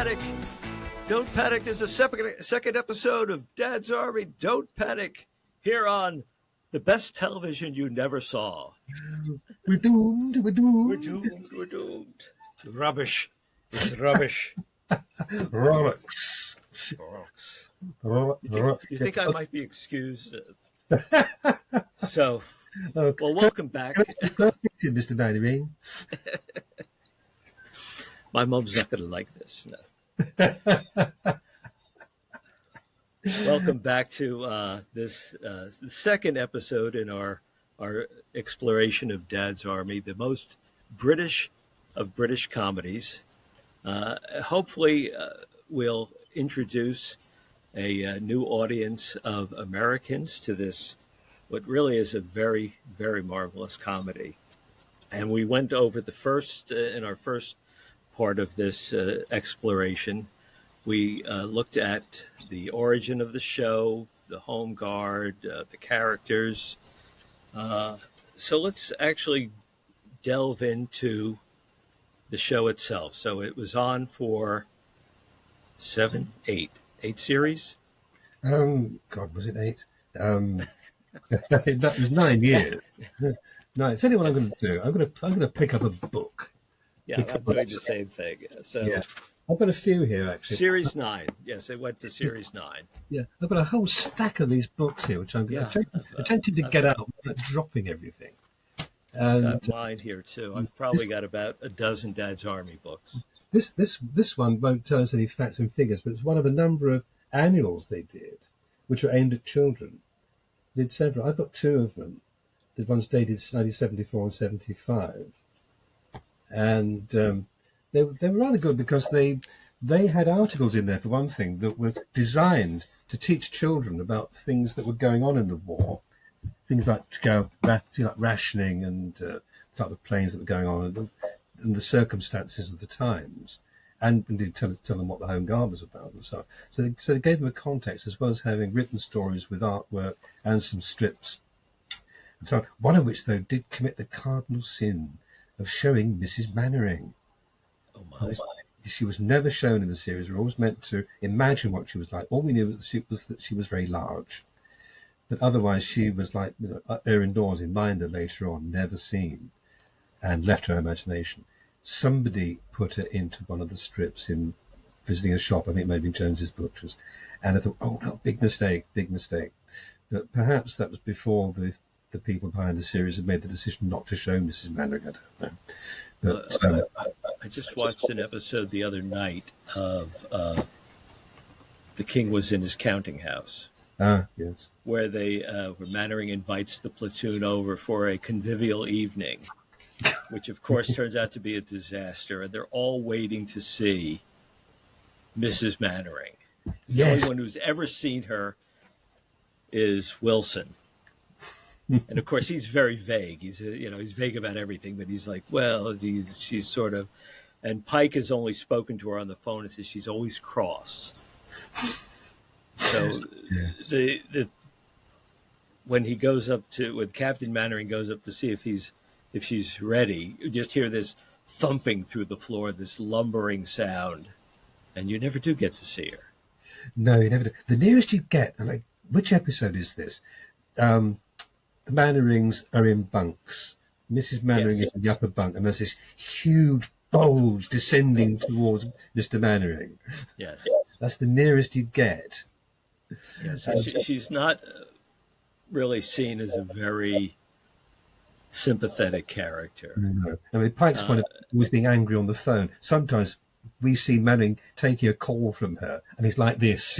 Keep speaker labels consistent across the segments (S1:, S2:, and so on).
S1: panic. Don't panic. There's a second episode of Dad's Army. Don't panic. Here on the best television you never saw.
S2: We're doomed. We're doomed.
S1: We're doomed. We're doomed. Rubbish. It's rubbish.
S2: Rolex.
S1: You think I might be excused? So, well, welcome back.
S2: Mr. Vandereen.
S1: My mom's not going to like this. No. Welcome back to this second episode in our exploration of Dad's Army, the most British of British comedies. Hopefully, we'll introduce a new audience of Americans to this, what really is a very, very marvelous comedy. And we went over the first, in our first part of this exploration, we looked at the origin of the show, the home guard, the characters. So let's actually delve into the show itself. So it was on for eight series.
S2: God, was it 8? That was 9 years. No, tell you what I'm going to do. I'm going to pick up a book.
S1: Yeah, I'm doing the same thing. So
S2: yeah. I've got a few here, actually.
S1: Series 9. Yes, it went to Series 9.
S2: Yeah, I've got a whole stack of these books here, which I'm attempting to get out without dropping everything.
S1: I've got mine here, too. I've probably got about a dozen Dad's Army books.
S2: This one won't tell us any facts and figures, but it's one of a number of annuals they did, which were aimed at children. They did several. I've got 2 of them. The ones dated 1974 and 75. And they were rather good because they had articles in there, for one thing, that were designed to teach children about things that were going on in the war. Things like rationing and the type of planes that were going on and the circumstances of the times. And indeed tell them what the Home Guard was about and stuff. So they gave them a context, as well as having written stories with artwork and some strips. And so on. One of which, though, did commit the cardinal sin of showing Mrs. Mannering.
S1: Oh, my.
S2: She was never shown in the series. We were always meant to imagine what she was like. All we knew was that she was very large. But otherwise, she was like Erin Dawes in Minder later on, never seen, and left to her imagination. Somebody put her into one of the strips in visiting a shop. I think it may have been Jones's Butchers. And I thought, oh, no, big mistake. But perhaps that was before the people behind the series had made the decision not to show Mrs. Mannering. I don't know. But,
S1: I just watched an episode the other night of The King Was in His Counting House.
S2: Yes.
S1: Where where Mannering invites the platoon over for a convivial evening, which of course turns out to be a disaster, and they're all waiting to see Mrs. Mannering. The only one who's ever seen her is Wilson. And of course, he's very vague. He's vague about everything, but he's like, well, she's sort of, and Pike has only spoken to her on the phone and says she's always cross. So yes. When Captain Mannering goes up to see if she's ready, you just hear this thumping through the floor, this lumbering sound, and you never do get to see her.
S2: No, you never do. The nearest you get, which episode is this? The Mannerings are in bunks. Mrs. Mannering is in the upper bunk, and there's this huge bulge descending towards Mr. Mannering.
S1: Yes.
S2: That's the nearest you get.
S1: Yes, she's not really seen as a very sympathetic character.
S2: No. Pike's point of always being angry on the phone. Sometimes we see Mannering taking a call from her, and he's like this.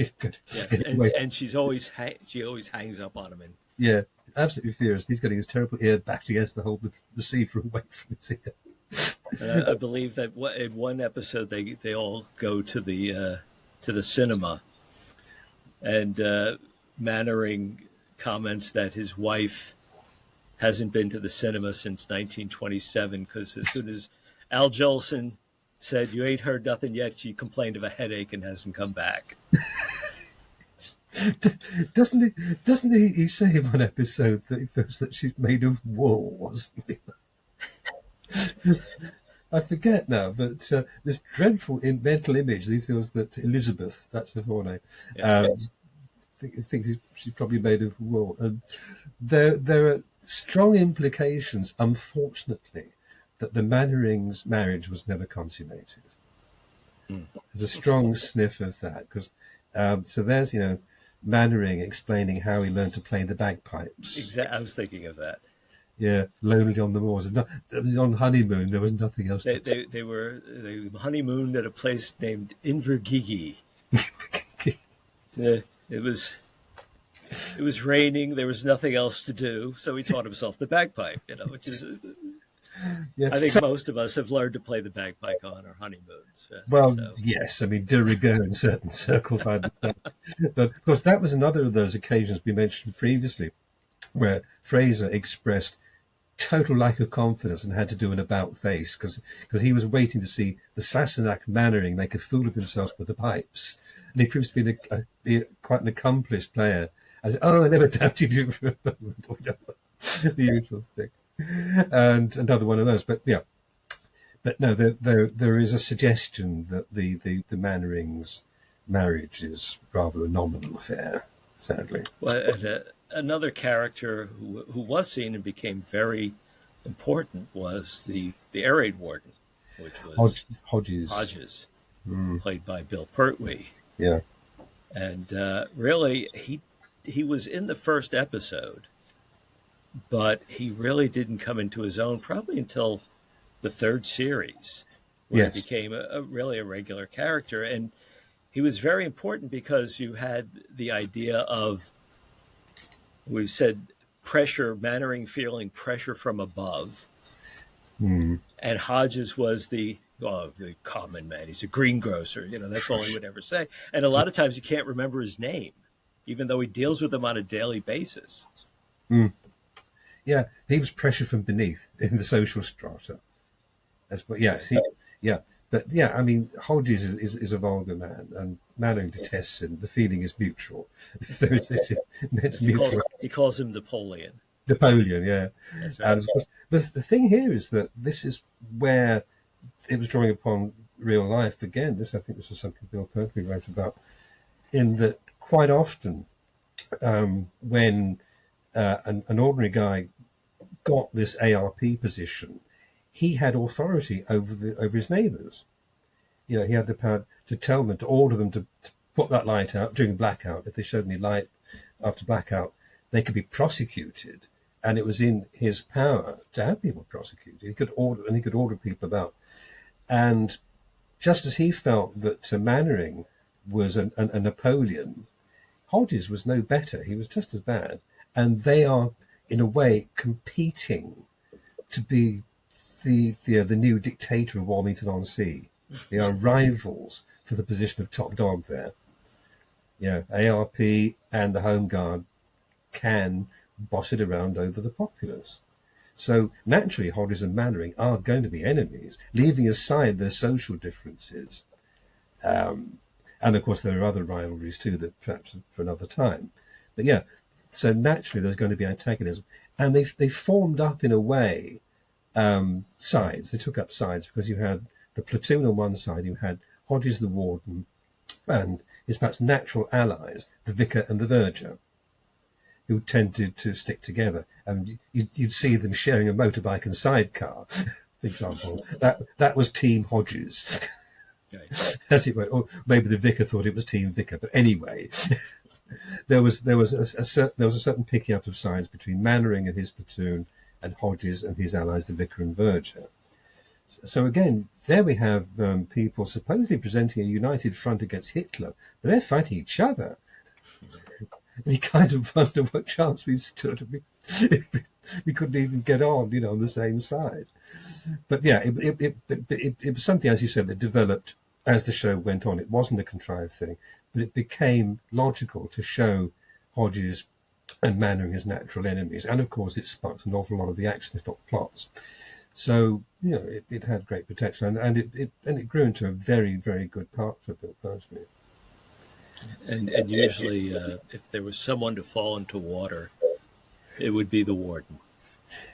S1: Yes, and she always hangs up on him.
S2: Yeah, absolutely furious. He's getting his terrible ear backed against the whole receiver away from his ear.
S1: I believe that in one episode they all go to the cinema, and Mannering comments that his wife hasn't been to the cinema since 1927 because as soon as Al Jolson said, "You ain't heard nothing yet," she complained of a headache and hasn't come back.
S2: Doesn't he say in one episode that he feels that she's made of wool or something? I forget now, but this dreadful mental image that he feels that Elizabeth, that's her forename,
S1: Yes.
S2: thinks she's probably made of wool. And there are strong implications, unfortunately, that the Mannerings' marriage was never consummated.
S1: Mm.
S2: There's a strong sniff of that because so there's Mannering explaining how he learned to play the bagpipes.
S1: I was thinking of that.
S2: Yeah, lonely on the moors. And it was on honeymoon. There was nothing else to do.
S1: They honeymooned at a place named Invergigi. It was raining. There was nothing else to do, so he taught himself the bagpipe. Which is
S2: Yeah.
S1: I think most of us have learned to play the bagpipe on our honeymoons.
S2: Well,
S1: So
S2: yes, I mean, de rigueur in certain circles, I understand. But of course, that was another of those occasions we mentioned previously where Fraser expressed total lack of confidence and had to do an about face because he was waiting to see the Sassenach Mannering make a fool of himself with the pipes. And he proves to be quite an accomplished player. I said, I never doubted you for a moment. The usual thing. And another one of those. But yeah. But no, there is a suggestion that the Mannerings' marriage is rather a nominal affair, sadly.
S1: well, and, another character who was seen and became very important was the air raid warden, which was
S2: Hodges.
S1: played by Bill Pertwee.
S2: Yeah.
S1: And really, he was in the first episode, but he really didn't come into his own probably until the third series, where
S2: Yes.
S1: he became really a regular character. And he was very important because you had the idea of, we said, pressure, Mannering feeling pressure from above.
S2: Mm.
S1: And Hodges was the common man. He's a greengrocer. That's all he would ever say. And a lot of times you can't remember his name, even though he deals with them on a daily basis.
S2: Mm. Yeah, he was pressure from beneath in the social strata. Yes, yeah. But yeah, I mean, Hodges is a vulgar man, and Mannering detests him. The feeling is mutual. If there is this immense mutual.
S1: He calls him Napoleon.
S2: Napoleon, yeah.
S1: That's right.
S2: And of course, the thing here is that this is where it was drawing upon real life again. I think this was something Bill Pertwee wrote about, in that quite often when an ordinary guy got this ARP position, he had authority over his neighbours. He had the power to tell them, to order them to put that light out during blackout. If they showed any light after blackout, they could be prosecuted, and it was in his power to have people prosecuted. He could order people about. And just as he felt that Mannering was a Napoleon, Hodges was no better. He was just as bad, and they are in a way competing to be the new dictator of Walmington-on-Sea. They are rivals for the position of top dog there. ARP and the Home Guard can boss it around over the populace. So naturally, Hodges and Mannering are going to be enemies, leaving aside their social differences. And of course, there are other rivalries too, that perhaps for another time. But yeah, so naturally, there's going to be antagonism. And they formed up in a way sides. They took up sides because you had the platoon on one side, you had Hodges the warden, and his perhaps natural allies, the vicar and the verger, who tended to stick together. And you'd see them sharing a motorbike and sidecar, for example. That was Team Hodges,
S1: Right.
S2: as it were. Or maybe the vicar thought it was Team Vicar. But anyway, there was a certain picking up of sides between Mannering and his platoon and Hodges and his allies, the vicar and verger. So again, there we have people supposedly presenting a united front against Hitler, but they're fighting each other. And you kind of wonder what chance we stood if we couldn't even get on, on the same side. But yeah, it was something, as you said, that developed as the show went on. It wasn't a contrived thing, but it became logical to show Hodges and Mannering as natural enemies. And of course, it sparked an awful lot of the action, if not the plots. So, it had great protection, and it grew into a very, very good part for Bill Pertwee.
S1: And usually, if there was someone to fall into water, it would be the warden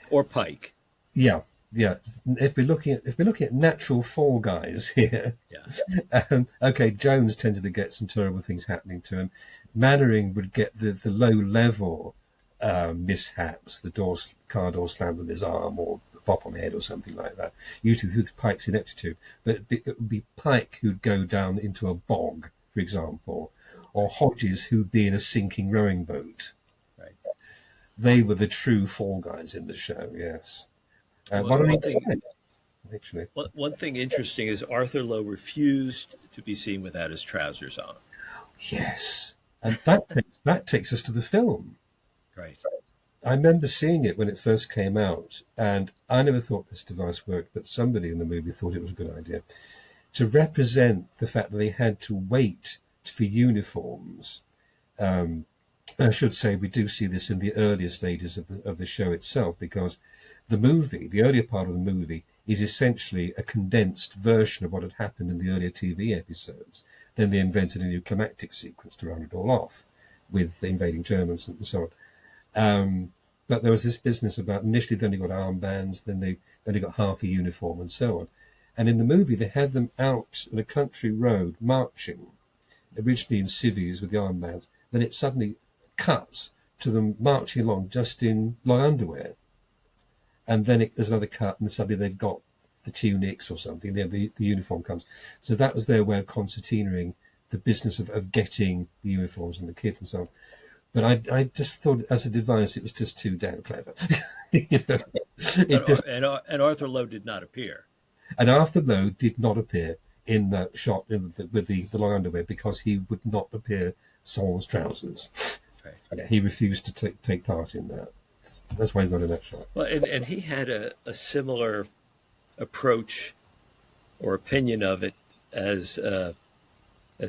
S1: or Pike.
S2: Yeah, yeah, if we're looking at natural fall guys here,
S1: Yeah.
S2: okay, Jones tended to get some terrible things happening to him. Mannering would get the low level mishaps, car door slammed on his arm or a pop on the head or something like that, usually through Pike's ineptitude. But it would be Pike who'd go down into a bog, for example, or Hodges who'd be in a sinking rowing boat.
S1: Right.
S2: They were the true fall guys in the show, yes.
S1: Well,
S2: What on
S1: one
S2: each
S1: thing
S2: side, actually.
S1: one thing interesting is Arthur Lowe refused to be seen without his trousers on.
S2: Yes, and that takes us to the film.
S1: Right.
S2: I remember seeing it when it first came out, and I never thought this device worked, but somebody in the movie thought it was a good idea to represent the fact that they had to wait for uniforms. Um, I should say we do see this in the earlier stages of the show itself, because the earlier part of the movie, is essentially a condensed version of what had happened in the earlier TV episodes. Then they invented a new climactic sequence to round it all off, with the invading Germans and so on. But there was this business about initially they only got armbands, then they got half a uniform and so on. And in the movie they had them out on a country road marching, originally in civvies with the armbands. Then it suddenly cuts to them marching along just in long underwear. And then there's another cut, and suddenly they've got the tunics or something. The uniform comes. So that was their way of concertinaing the business of getting the uniforms and the kit and so on. But I just thought, as a device, it was just too damn clever. You know, it just,
S1: And Arthur Lowe did not appear.
S2: and Arthur Lowe did not appear in that shot with the long underwear, because he would not appear sans trousers.
S1: Right.
S2: Yeah, he refused to take part in that. That's why he's not in that shot.
S1: Well, and he had a similar approach or opinion of it as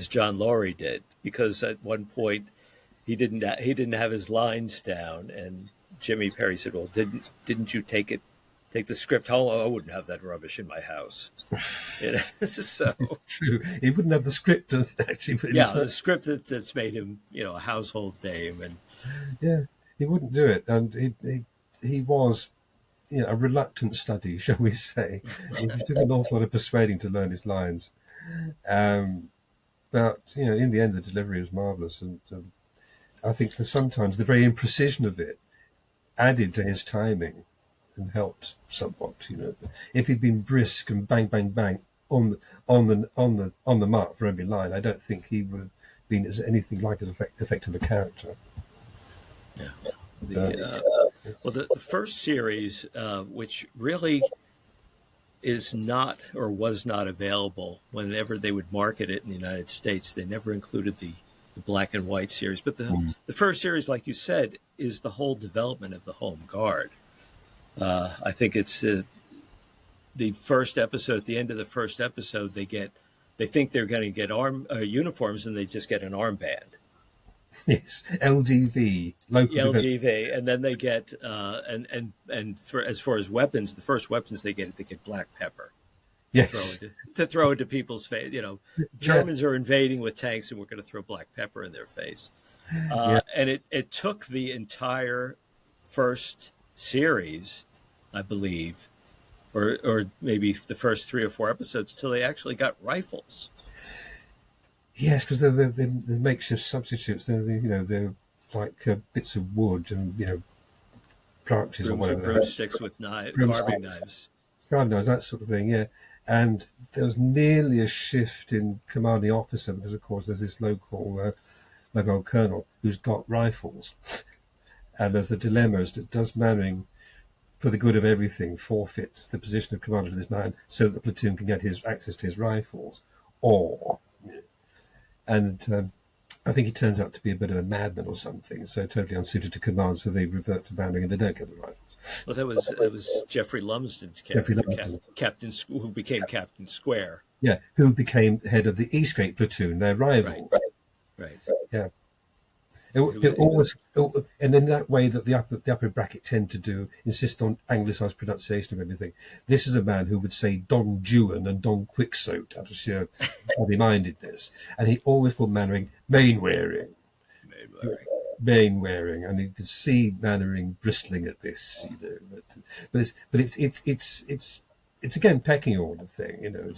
S1: John Laurie did, because at one point he didn't have his lines down, and Jimmy Perry said, "Well, didn't you take the script home? Oh, I wouldn't have that rubbish in my house." You know, so
S2: True, he wouldn't have the script to actually put in
S1: yeah,
S2: his
S1: the script that's made him, a household name, and
S2: yeah, he wouldn't do it, and he was, a reluctant study, shall we say. He took an awful lot of persuading to learn his lines, but in the end, the delivery was marvelous, and I think that sometimes the very imprecision of it added to his timing and helped somewhat. If he'd been brisk and bang, bang, bang on the mark for every line, I don't think he would have been anything like as effective a character.
S1: yeah. The first series, which really is not or was not available whenever they would market it in the United States, they never included the black and white series. But the first series, like you said, is the whole development of the Home Guard. I think it's the first episode. At the end of the first episode, they think they're going to get uniforms, and they just get an armband.
S2: Yes, LDV, local
S1: LDV, and then they get and for as far as weapons, the first weapons they get black pepper.
S2: Yes,
S1: To throw into people's face. Germans are invading with tanks, and we're going to throw black pepper in their face. And it took the entire first series, I believe, or maybe the first 3 or 4 episodes, till they actually got rifles.
S2: Yes, because they're makeshift substitutes. They're like bits of wood and branches or whatever.
S1: Broomsticks with carving knives.
S2: Carving knives, that sort of thing. Yeah, and there was nearly a shift in commanding officer, because of course there's this local colonel who's got rifles, and there's the dilemma as to does Mannering, for the good of everything, forfeit the position of commander to this man so that the platoon can get his access to his rifles, or. And I think he turns out to be a bit of a madman or something, so totally unsuited to command. So they revert to Mannering, and they don't get the rifles.
S1: Well, that was Jeffrey Lumsden's character, Captain, who became Captain Square.
S2: Yeah, who became head of the Eastgate platoon, their rival.
S1: Right.
S2: Yeah. It always, and in that way that the upper bracket tend to do, insist on anglicised pronunciation of everything. This is a man who would say Don Juan and Don Quixote out of sheer body-mindedness, and he always called Mannering Mainwaring. Mainwaring, and you could see Mannering bristling at this, but it's again pecking order thing,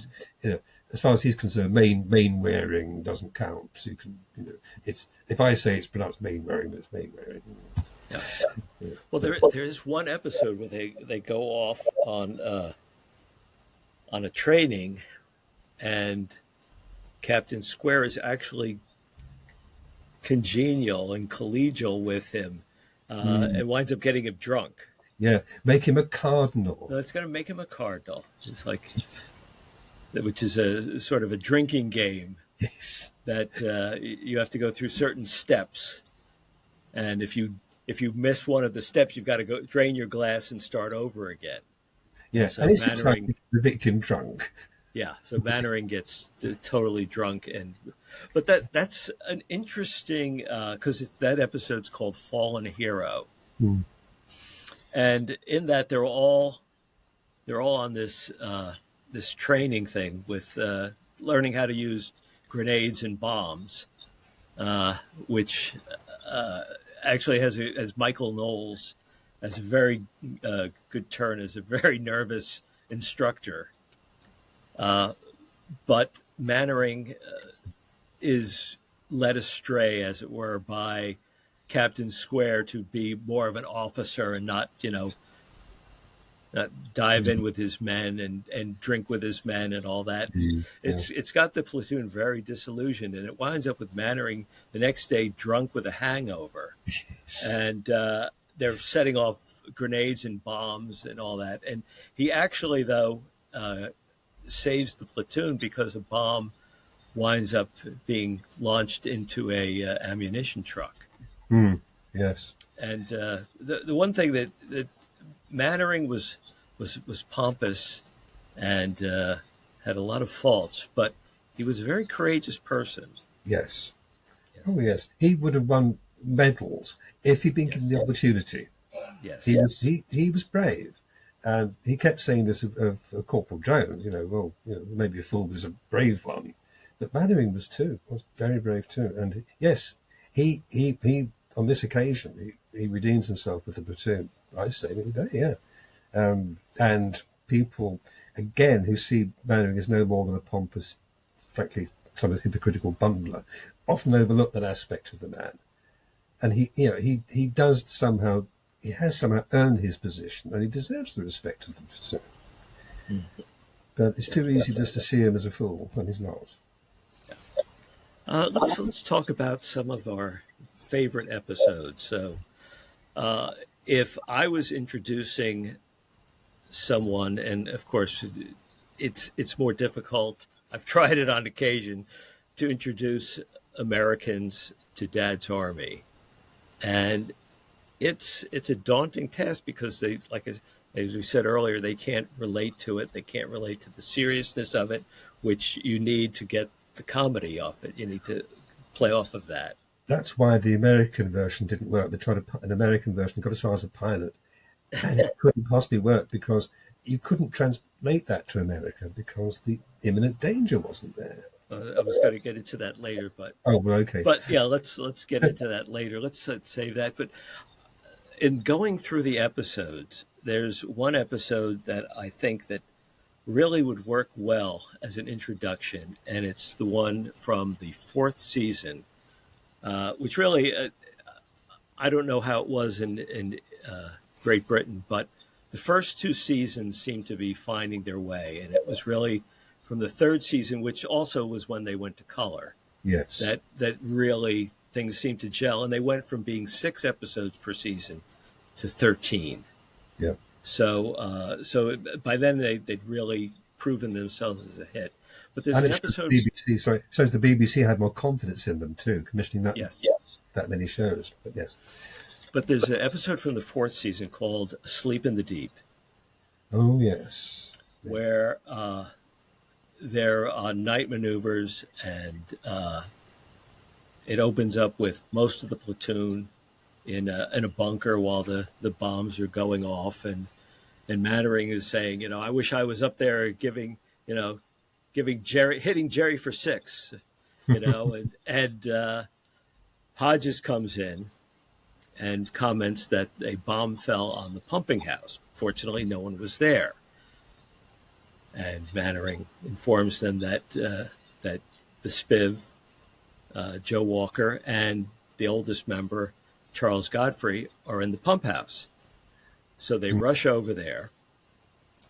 S2: as far as he's concerned, Mainwaring doesn't count. You can, it's if I say it's pronounced Mainwaring, but it's Mainwaring.
S1: Yeah.
S2: Yeah.
S1: Well, there's one episode where they go off on a training, and Captain Square is actually congenial and collegial with him, and winds up getting him drunk.
S2: Yeah, make him a cardinal.
S1: So it's going to make him a cardinal. It's like, which is a sort of a drinking game
S2: Yes.
S1: that you have to go through certain steps, and if you miss one of the steps, you've got to go drain your glass and start over again.
S2: Yeah,
S1: So
S2: and it's just like
S1: Mannering,
S2: the victim drunk.
S1: yeah, so Mannering gets totally drunk, but that's an interesting because it's that episode's called Fallen Hero,
S2: Mm.
S1: and in that they're all on this training thing with learning how to use grenades and bombs, which actually has Michael Knowles as a very good turn as a very nervous instructor, but Mannering is led astray, as it were, by Captain Square to be more of an officer and not dive in with his men and drink with his men and all that.
S2: Mm. Yeah.
S1: It's got the platoon very disillusioned, and it winds up with Mannering the next day drunk with a hangover,
S2: Yes.
S1: and they're setting off grenades and bombs and all that. And he actually, though, saves the platoon because a bomb winds up being launched into a ammunition truck.
S2: Mm. Yes.
S1: And the one thing that Mannering was pompous and had a lot of faults, but he was a very courageous person.
S2: Yes.
S1: Yes.
S2: Oh yes. He would have won medals if he'd been given the opportunity.
S1: Yes.
S2: He was brave. And he kept saying this of Corporal Jones, maybe a fool was a brave one. But Mannering was very brave too. And yes, he on this occasion, he redeems himself with the platoon. I say the day, yeah. And people, again, who see Mannering as no more than a pompous, frankly, somewhat hypocritical bungler, often overlook that aspect of the man. And he does somehow, he has somehow earned his position, and he deserves the respect of the platoon.
S1: Mm.
S2: But it's too easy just to see him as a fool when he's not.
S1: Let's talk about some of our favorite episodes. So, if I was introducing someone, and of course, it's more difficult. I've tried it on occasion to introduce Americans to Dad's Army, and it's a daunting task because they, like as we said earlier, they can't relate to it. They can't relate to the seriousness of it, which you need to get the comedy off it. You need to play off of that.
S2: That's why the American version didn't work. They tried an American version, got as far as a pilot, and it couldn't possibly work because you couldn't translate that to America because the imminent danger wasn't there.
S1: I was going to get into that later, but
S2: Oh, well, okay.
S1: But yeah, let's get into that later. Let's save that. But in going through the episodes, there's one episode that I think that really would work well as an introduction, and it's the one from the fourth season, which really I don't know how it was in Great Britain, but the first two seasons seemed to be finding their way, and it was really from the third season, which also was when they went to color.
S2: Yes.
S1: That really things seemed to gel, and they went from being 6 episodes per season to 13.
S2: Yeah.
S1: So by then they'd really proven themselves as a hit. But there's
S2: And
S1: an
S2: it shows
S1: episode.
S2: the BBC, sorry, shows the BBC had more confidence in them too, commissioning that many shows. But yes.
S1: But there's an episode from the fourth season called "Sleep in the Deep,"
S2: Oh yes.
S1: where they're on night maneuvers, and it opens up with most of the platoon in a bunker while the bombs are going off, and Mannering is saying, I wish I was up there giving Jerry, hitting Jerry for 6, and Hodges comes in, and comments that a bomb fell on the pumping house. Fortunately, no one was there. And Mannering informs them that that the Spiv, Joe Walker, and the oldest member, Charles Godfrey, are in the pump house. So they rush over there,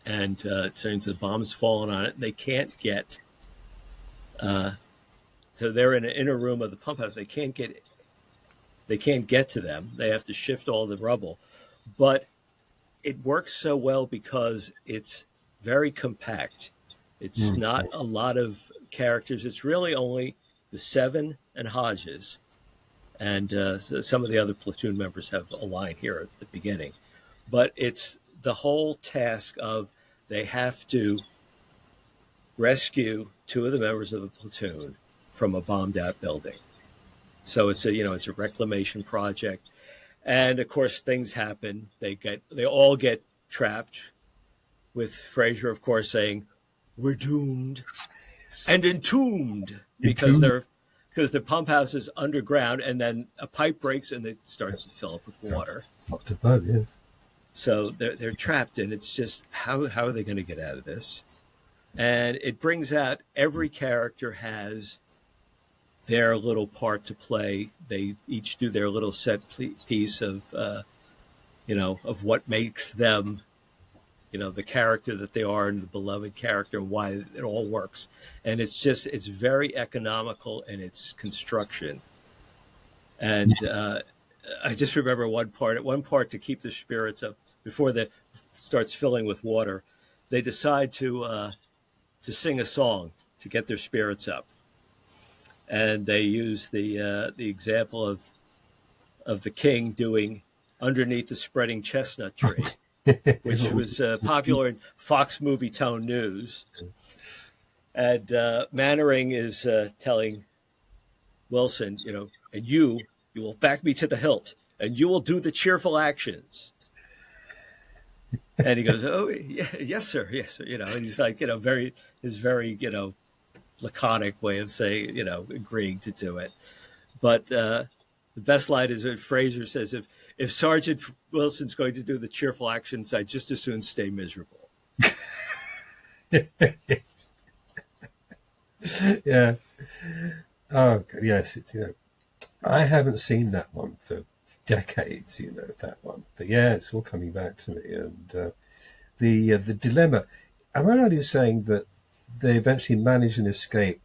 S1: and it turns the bomb's fallen on it. They can't get. So they're in an inner room of the pump house. They can't get to them. They have to shift all the rubble, but it works so well because it's very compact. It's not a lot of characters. It's really only the seven and Hodges, and so some of the other platoon members have a line here at the beginning. But it's the whole task of they have to rescue two of the members of the platoon from a bombed out building. So it's a reclamation project, and of course things happen. They all get trapped, with Fraser, of course, saying, "We're doomed and entombed," because the pump house is underground, and then a pipe breaks and it starts to fill up with water.
S2: Locked above, yes.
S1: So they're trapped, and it's just how are they going to get out of this? And it brings out every character has their little part to play. They each do their little set piece of of what makes them the character that they are and the beloved character and why it all works. And it's very economical in its construction. And I just remember one part to keep the spirits up before it starts filling with water. They decide to sing a song to get their spirits up. And they use the example of the king doing "Underneath the Spreading Chestnut Tree," which was popular in Fox Movie Tone News. And Mannering is telling Wilson, and you will back me to the hilt, and you will do the cheerful actions. And he goes, "Oh, yeah, yes, sir, yes, sir." And he's like, very laconic way of saying, agreeing to do it. But the best line is when Fraser says, if Sergeant Wilson's going to do the cheerful actions, I'd just as soon stay miserable.
S2: Yeah. Oh, yes. It's, I haven't seen that one for decades, that one. But yeah, it's all coming back to me. And the dilemma, am I right in saying that they eventually manage an escape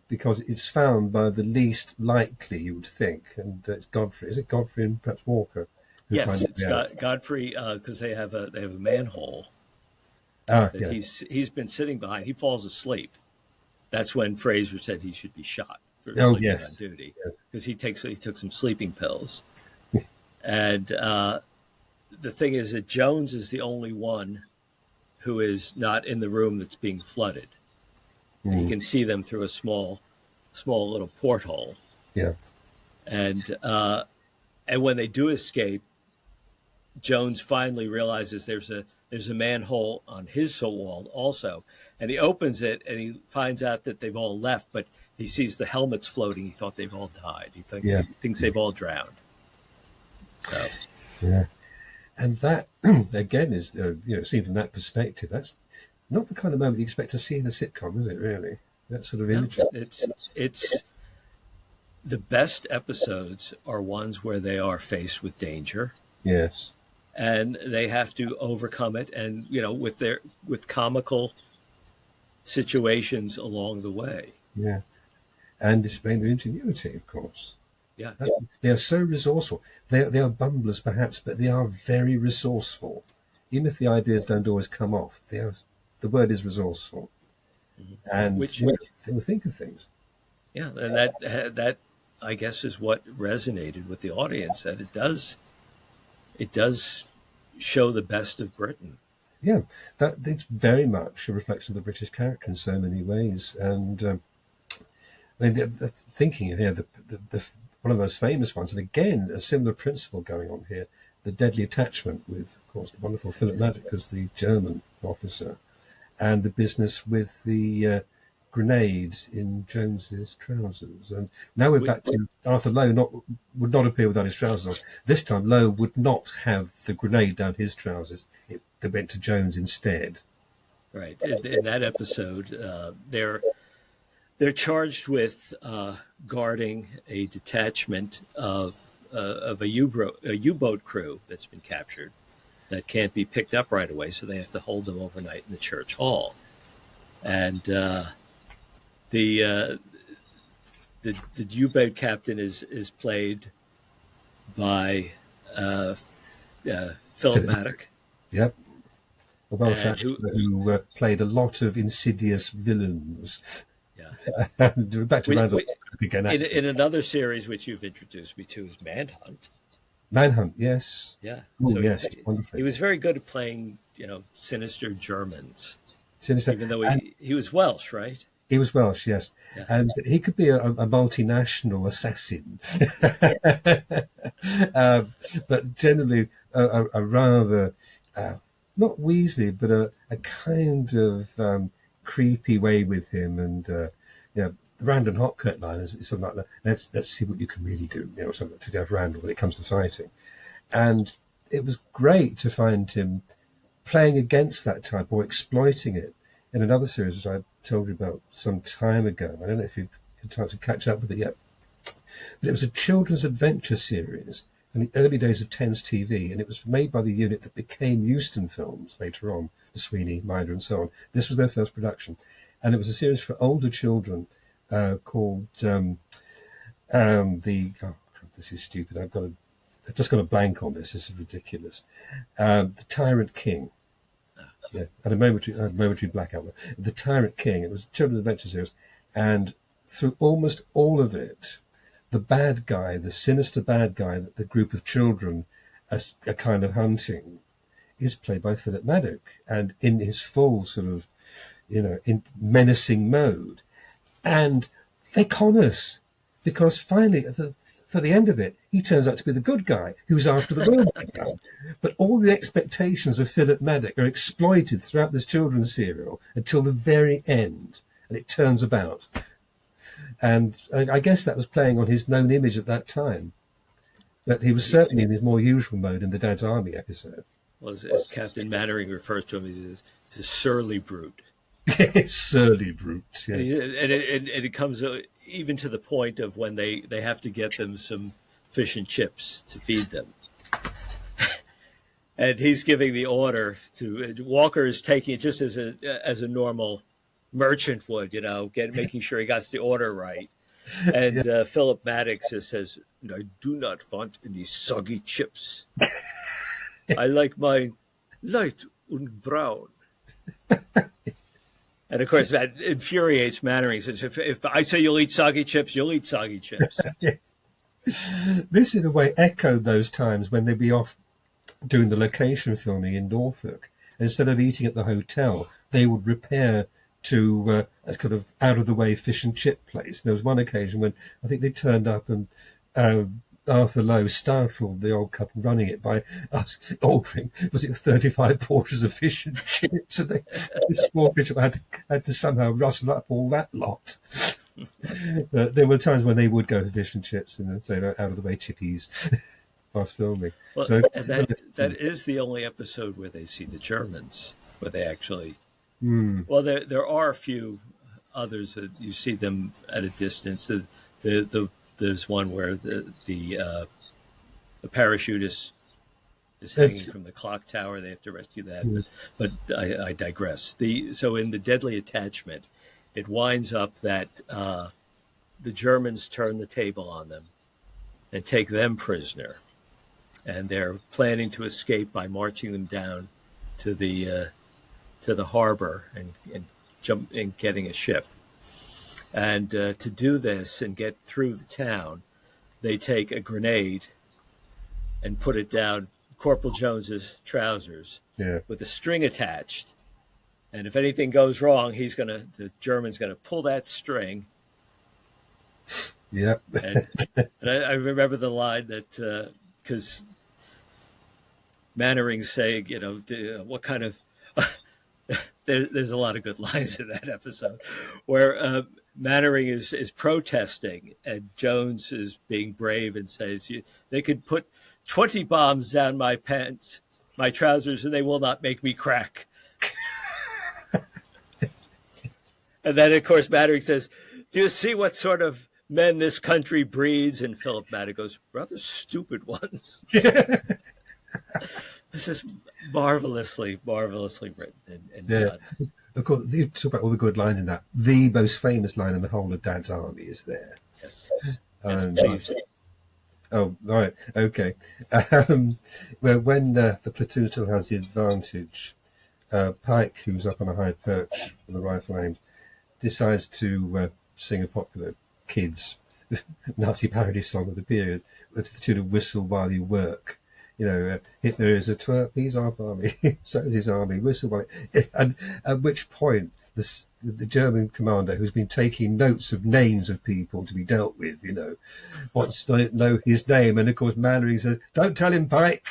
S2: because it's found by the least likely, you would think, and it's Godfrey. Is it Godfrey and perhaps Walker?
S1: Yes, it's Godfrey because they have a manhole
S2: that
S1: yeah. He's been sitting behind. He falls asleep. That's when Fraser said he should be shot for sleeping on duty because he took some sleeping pills. And the thing is that Jones is the only one who is not in the room that's being flooded. And you can see them through a small little porthole.
S2: Yeah.
S1: And when they do escape, Jones finally realizes there's a manhole on his wall also, and he opens it and he finds out that they've all left, but he sees the helmets floating. He thought they've all died. He thinks they've all drowned. So.
S2: Yeah. And that, again, is, seen from that perspective, that's not the kind of moment you expect to see in a sitcom, is it, really? That sort of image.
S1: It's the best episodes are ones where they are faced with danger.
S2: Yes.
S1: And they have to overcome it, and with comical situations along the way.
S2: Yeah. And displaying their ingenuity, of course.
S1: Yeah.
S2: They are so resourceful. They are bumblers, perhaps, but they are very resourceful. Even if the ideas don't always come off, the word is resourceful. Mm-hmm. And they will think of things.
S1: Yeah, and that I guess is what resonated with the audience, that it does show the best of Britain.
S2: Yeah, it's very much a reflection of the British character in so many ways. And thinking here, one of the most famous ones, and again, a similar principle going on here, the deadly attachment with, of course, the wonderful Philip Maddock as the German officer, and the business with the grenade in Jones's trousers. And now we're
S1: We,
S2: back to Arthur Lowe would not appear without his trousers on. This time Lowe would not have the grenade down his trousers. They went to Jones instead.
S1: right. In that episode, they're charged with guarding a detachment of a U-boat crew that's been captured that can't be picked up right away, so they have to hold them overnight in the church hall. And the U-boat captain is played by Philip Maddock.
S2: Yep. A Welsh
S1: And
S2: actor who played a lot of insidious villains.
S1: Yeah.
S2: And back to Randall again.
S1: In another series which you've introduced me to is Manhunt.
S2: Manhunt, yes.
S1: Yeah.
S2: Oh,
S1: So
S2: yes, wonderful.
S1: he was very good at playing, sinister Germans.
S2: Sinister.
S1: Even though he was Welsh, right?
S2: He was Welsh, yes.
S1: Yeah.
S2: And he could be a multinational assassin. But generally a rather, not Weasley, but a kind of creepy way with him. And, the Randall Hopkirk line is something like that. Let's see what you can really do, something to do with Randall when it comes to fighting. And it was great to find him playing against that type or exploiting it in another series which I told you about some time ago. I don't know if you've had time to catch up with it yet. But it was a children's adventure series in the early days of Thames TV, and it was made by the unit that became Euston Films later on, the Sweeney, Minder and so on. This was their first production. And it was a series for older children called this is stupid. I've just got a blank on this. This is ridiculous. The Tyrant King. Yeah, I had a momentary blackout. The Tyrant King. It was a children's adventure series, and through almost all of it, the bad guy, the sinister bad guy that the group of children are kind of hunting, is played by Philip Maddock, and in his full sort of, in menacing mode, and they con us because finally, for the end of it, he turns out to be the good guy who's after the real bad guy. But all the expectations of Philip Maddock are exploited throughout this children's serial until the very end, and it turns about. And I guess that was playing on his known image at that time. But he was certainly in his more usual mode in the Dad's Army episode.
S1: Well, as Captain Mannering refers to him, he's a surly brute.
S2: Surly brute. Yeah.
S1: And it comes even to the point of when they have to get them some fish and chips to feed them. And he's giving the order to Walker is taking it just as a normal merchant would, making sure he got the order right. And Philip Maddox just says, "I do not want any soggy chips. I like mine light and brown." And of course, that infuriates Mannering. Says, if I say you'll eat soggy chips, you'll eat soggy chips.
S2: Yeah. This, in a way, echoed those times when they'd be off doing the location filming in Norfolk. Instead of eating at the hotel, they would repair to a kind of out-of-the-way fish and chip place. There was one occasion when I think they turned up and Arthur Lowe startled the old couple running it by us ordering, was it 35 portions of fish and chips? And this small fish had to somehow rustle up all that lot. There were times when they would go to fish and chips and say out of the way chippies whilst filming.
S1: Well,
S2: So
S1: that is the only episode where they see the Germans, where they actually.
S2: Mm.
S1: Well, there are a few others that you see them at a distance. There's one where the parachute is hanging from the clock tower. They have to rescue that. But I digress. So in the Deadly Attachment, it winds up that the Germans turn the table on them and take them prisoner. And they're planning to escape by marching them down to the harbor and jump and getting a ship. And to do this and get through the town, they take a grenade and put it down Corporal Jones's trousers with a string attached. And if anything goes wrong, the German's gonna pull that string.
S2: Yeah.
S1: and I remember the line that because Mannering's saying, what kind of there's a lot of good lines in that episode where Mannering is protesting and Jones is being brave and says, they could put 20 bombs down my pants, my trousers, and they will not make me crack. And then, of course, Mannering says, do you see what sort of men this country breeds? And Philip Mannering goes, rather stupid ones. This is marvelously written and
S2: Yeah.
S1: done.
S2: Of course, you talk about all the good lines in that. The most famous line in the whole of Dad's Army is there.
S1: Yes. Yes,
S2: And,
S1: please.
S2: oh, right, okay. Well, when the platoon still has the advantage, Pike, who's up on a high perch with a rifle aimed, decides to sing a popular kids Nazi parody song of the period to the tune of "Whistle While You Work." You know, Hitler is a twerp, he's our army, so is his army, whistle while. And at which point, the German commander, who's been taking notes of names of people to be dealt with, wants to know his name. And of course, Mannering says, "Don't tell him, Pike."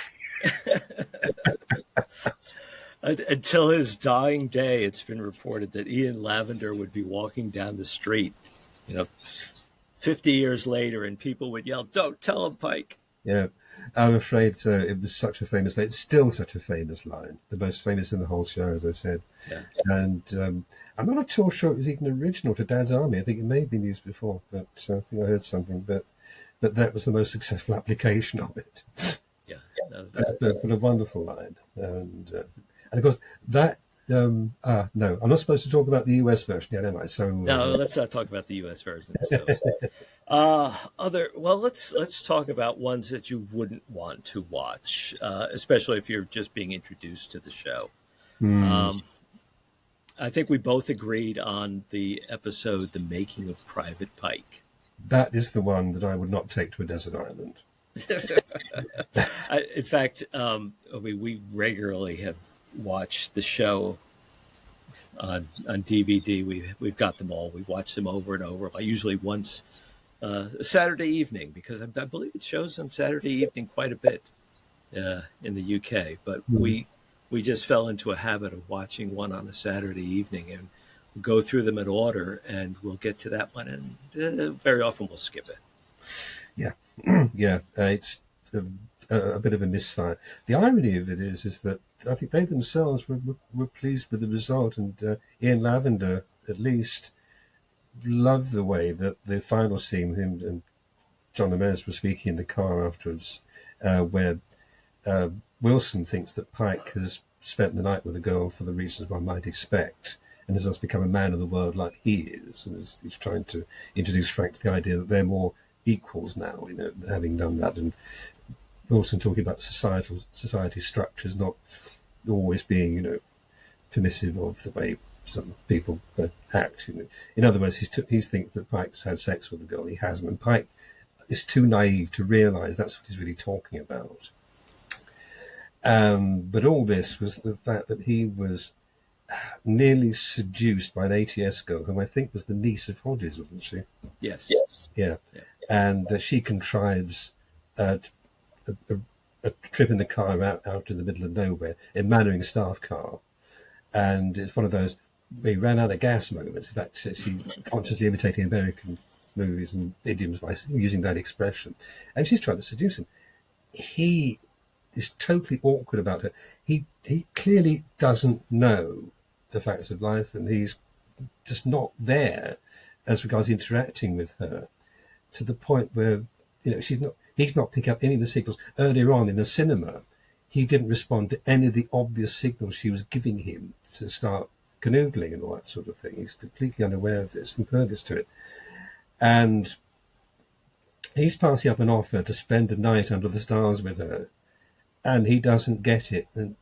S1: Until his dying day, it's been reported that Ian Lavender would be walking down the street, 50 years later, and people would yell, "Don't tell him, Pike."
S2: Yeah, I'm afraid it was such a famous line. It's still such a famous line, the most famous in the whole show, as I said.
S1: Yeah.
S2: And I'm not at all sure it was even original to Dad's Army. I think it may have been used before, but I think I heard something. But that was the most successful application of it.
S1: Yeah. No,
S2: But a wonderful line. And of course, that... no, I'm not supposed to talk about the US version yet, am I? So
S1: no, let's not talk about the U.S. version. So. Let's talk about ones that you wouldn't want to watch, especially if you're just being introduced to the show. I think we both agreed on the episode, "The Making of Private Pike."
S2: that is the one that I would not take to a desert island.
S1: In fact, we regularly have watched the show on DVD. We've got them all. We've watched them over and over. Usually once Saturday evening, because I believe it shows on Saturday evening quite a bit in the UK. But we just fell into a habit of watching one on a Saturday evening, and we'll go through them in order, and we'll get to that one, and very often we'll skip it.
S2: Yeah, yeah, it's a bit of a misfire. The irony of it is that I think they themselves were pleased with the result, and Ian Lavender, at least, loved the way that the final scene, him and John Amez were speaking in the car afterwards, where Wilson thinks that Pike has spent the night with a girl for the reasons one might expect, and has thus become a man of the world like he is, and he's trying to introduce Frank to the idea that they're more equals now, having done that, and Wilson talking about society structures not always being, permissive of the way some people act. In other words, he's thinks that Pike's had sex with the girl. He hasn't, and Pike is too naive to realise that's what he's really talking about. But all this was the fact that he was nearly seduced by an ATS girl, whom I think was the niece of Hodges, wasn't she?
S1: Yes.
S2: Yeah. And she contrives a trip in the car out in the middle of nowhere, in Mannering staff car. And it's one of those, we ran out of gas moments. In fact, she's consciously imitating American movies and idioms by using that expression. And she's trying to seduce him. He is totally awkward about her. He clearly doesn't know the facts of life, and he's just not there as regards interacting with her, to the point where he's not picking up any of the signals. Earlier on in the cinema, he didn't respond to any of the obvious signals she was giving him to start canoodling and all that sort of thing. He's completely unaware of this, impervious to it. And he's passing up an offer to spend a night under the stars with her, and he doesn't get it. And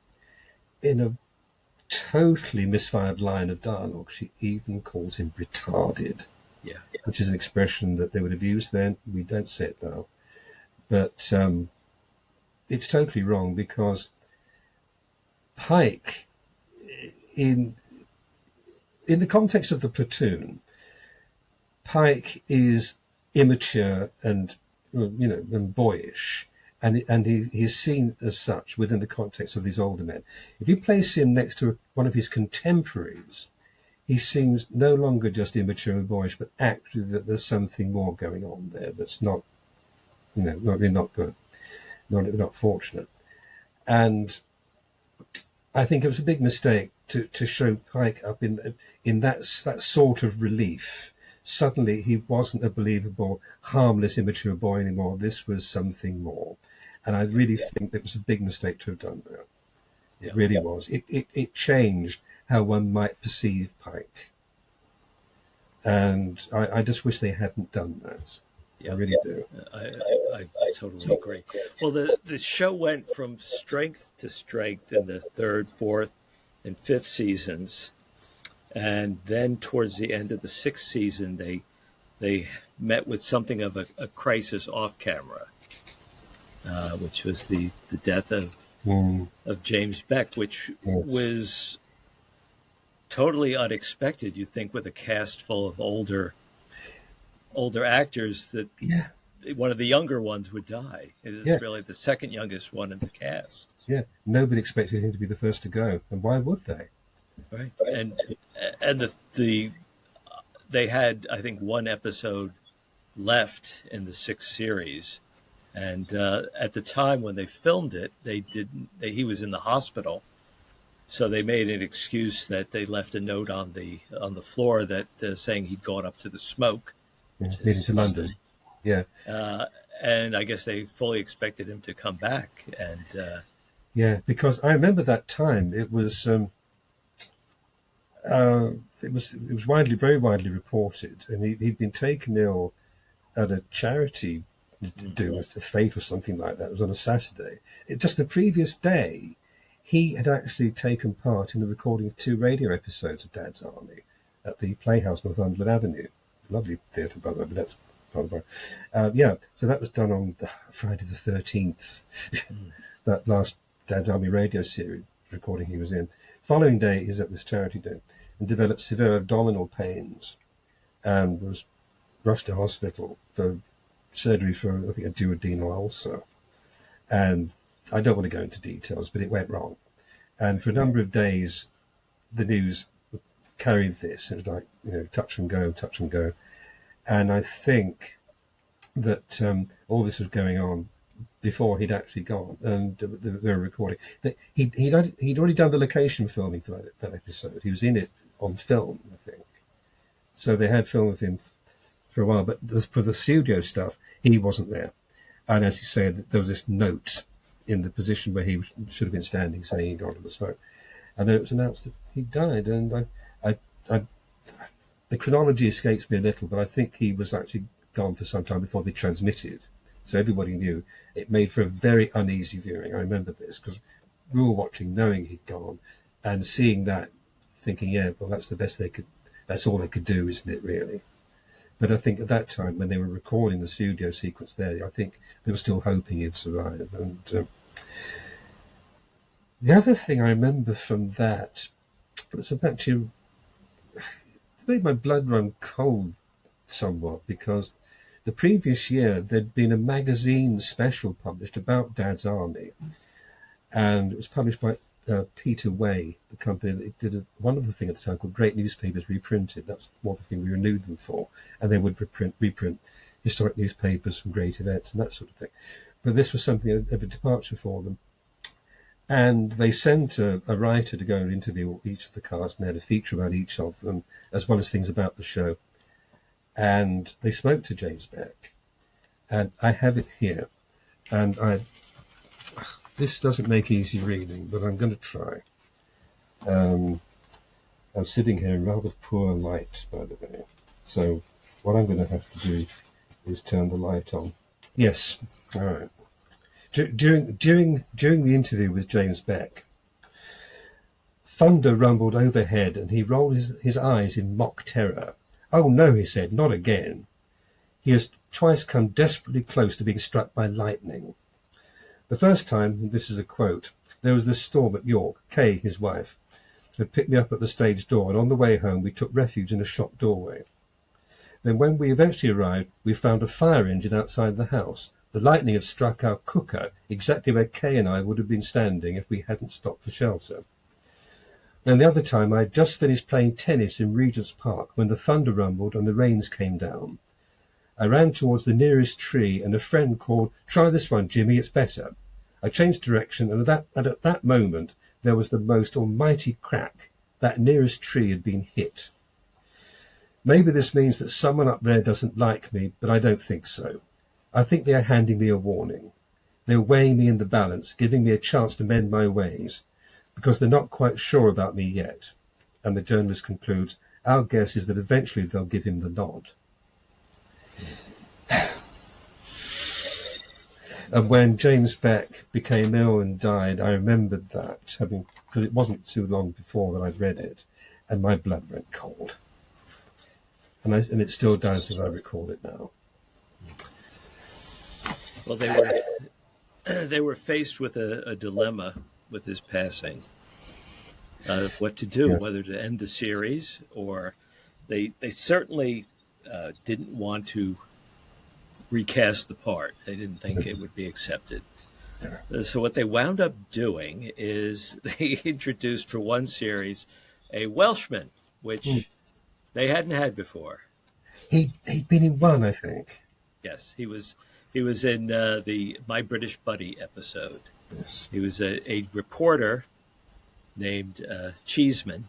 S2: in a totally misfired line of dialogue, she even calls him retarded.
S1: Yeah.
S2: Which is an expression that they would have used then. We don't say it now. But it's totally wrong, because Pike, in the context of the platoon, Pike is immature and and boyish, and he's seen as such within the context of these older men. If you place him next to one of his contemporaries, he seems no longer just immature and boyish, but actually that there's something more going on there that's not, not good, not fortunate. And I think it was a big mistake to show Pike up in that sort of relief. Suddenly he wasn't a believable, harmless, immature boy anymore. This was something more. And I really think it was a big mistake to have done that. It really was. It changed how one might perceive Pike. And I just wish they hadn't done that. I really do.
S1: I totally agree. Well, the show went from strength to strength in the third, fourth, and fifth seasons, and then towards the end of the sixth season, they met with something of a crisis off camera, which was the death of James Beck, which was totally unexpected. You think with a cast full of older actors that one of the younger ones would die. It is really the second youngest one in the cast.
S2: Yeah, nobody expected him to be the first to go, and why would they?
S1: Right, and they had, I think, one episode left in the sixth series, and at the time when they filmed it, he was in the hospital, so they made an excuse that they left a note on the floor that saying he'd gone up to the smoke.
S2: Moving to London. Yeah.
S1: And I guess they fully expected him to come back. And
S2: because I remember that time. It was very widely reported, and he'd been taken ill at a charity to do with a fete or something like that. It was on a Saturday. Just the previous day, he had actually taken part in the recording of 2 radio episodes of Dad's Army at the Playhouse, Northumberland Avenue. Lovely theatre, by the way, but that's part of it. So that was done on Friday the 13th, that last Dad's Army radio series recording he was in. Following day, he's at this charity day and developed severe abdominal pains and was rushed to hospital for surgery for, I think, a duodenal ulcer. And I don't want to go into details, but it went wrong. And for a number of days, the news carried this. It was like, touch and go. And I think that all this was going on before he'd actually gone, and they were recording. He'd already done the location filming for that episode. He was in it on film, I think. So they had film of him for a while, but for the studio stuff, he wasn't there. And as you say, there was this note in the position where he should have been standing saying he'd gone to the smoke. And then it was announced that he died, and the chronology escapes me a little, but I think he was actually gone for some time before they transmitted. So everybody knew. It made for a very uneasy viewing. I remember this because we were watching knowing he'd gone and seeing that, thinking, that's the best they could, that's all they could do, isn't it, really? But I think at that time, when they were recording the studio sequence there, I think they were still hoping he'd survive. And the other thing I remember from that was actually, it made my blood run cold somewhat, because the previous year there'd been a magazine special published about Dad's Army, and it was published by Peter Way, the company that did a wonderful thing at the time called Great Newspapers Reprinted. That's more the thing we renewed them for, and they would reprint historic newspapers from great events and that sort of thing. But this was something of a departure for them. And they sent a writer to go and interview each of the cast, and they had a feature about each of them, as well as things about the show. And they spoke to James Beck. And I have it here. And this doesn't make easy reading, but I'm going to try. I'm sitting here in rather poor light, by the way. So what I'm going to have to do is turn the light on. Yes, all right. During the interview with James Beck, thunder rumbled overhead, and he rolled his eyes in mock terror. "Oh no," he said, "not again. He has twice come desperately close to being struck by lightning. The first time," and this is a quote, "there was this storm at York. Kay, his wife, had picked me up at the stage door, and on the way home we took refuge in a shop doorway. Then when we eventually arrived, we found a fire engine outside the house. The lightning had struck our cooker exactly where Kay and I would have been standing if we hadn't stopped for shelter. And the other time I had just finished playing tennis in Regent's Park when the thunder rumbled and the rains came down. I ran towards the nearest tree and a friend called, "Try this one, Jimmy, it's better." I changed direction and at that moment there was the most almighty crack. That nearest tree had been hit. Maybe this means that someone up there doesn't like me, but I don't think so. I think they are handing me a warning. They're weighing me in the balance, giving me a chance to mend my ways, because they're not quite sure about me yet. And the journalist concludes, our guess is that eventually they'll give him the nod. And when James Beck became ill and died, I remembered that, because it wasn't too long before that I'd read it, and my blood went cold. And it still does as I recall it now.
S1: Well, they were faced with a dilemma with his passing of what to do, whether to end the series, or they certainly didn't want to recast the part. They didn't think it would be accepted. So what they wound up doing is they introduced for one series a Welshman, which they hadn't had before.
S2: He'd been in one, I think.
S1: Yes, he was in the My British Buddy episode.
S2: Yes.
S1: He was a reporter named Cheeseman,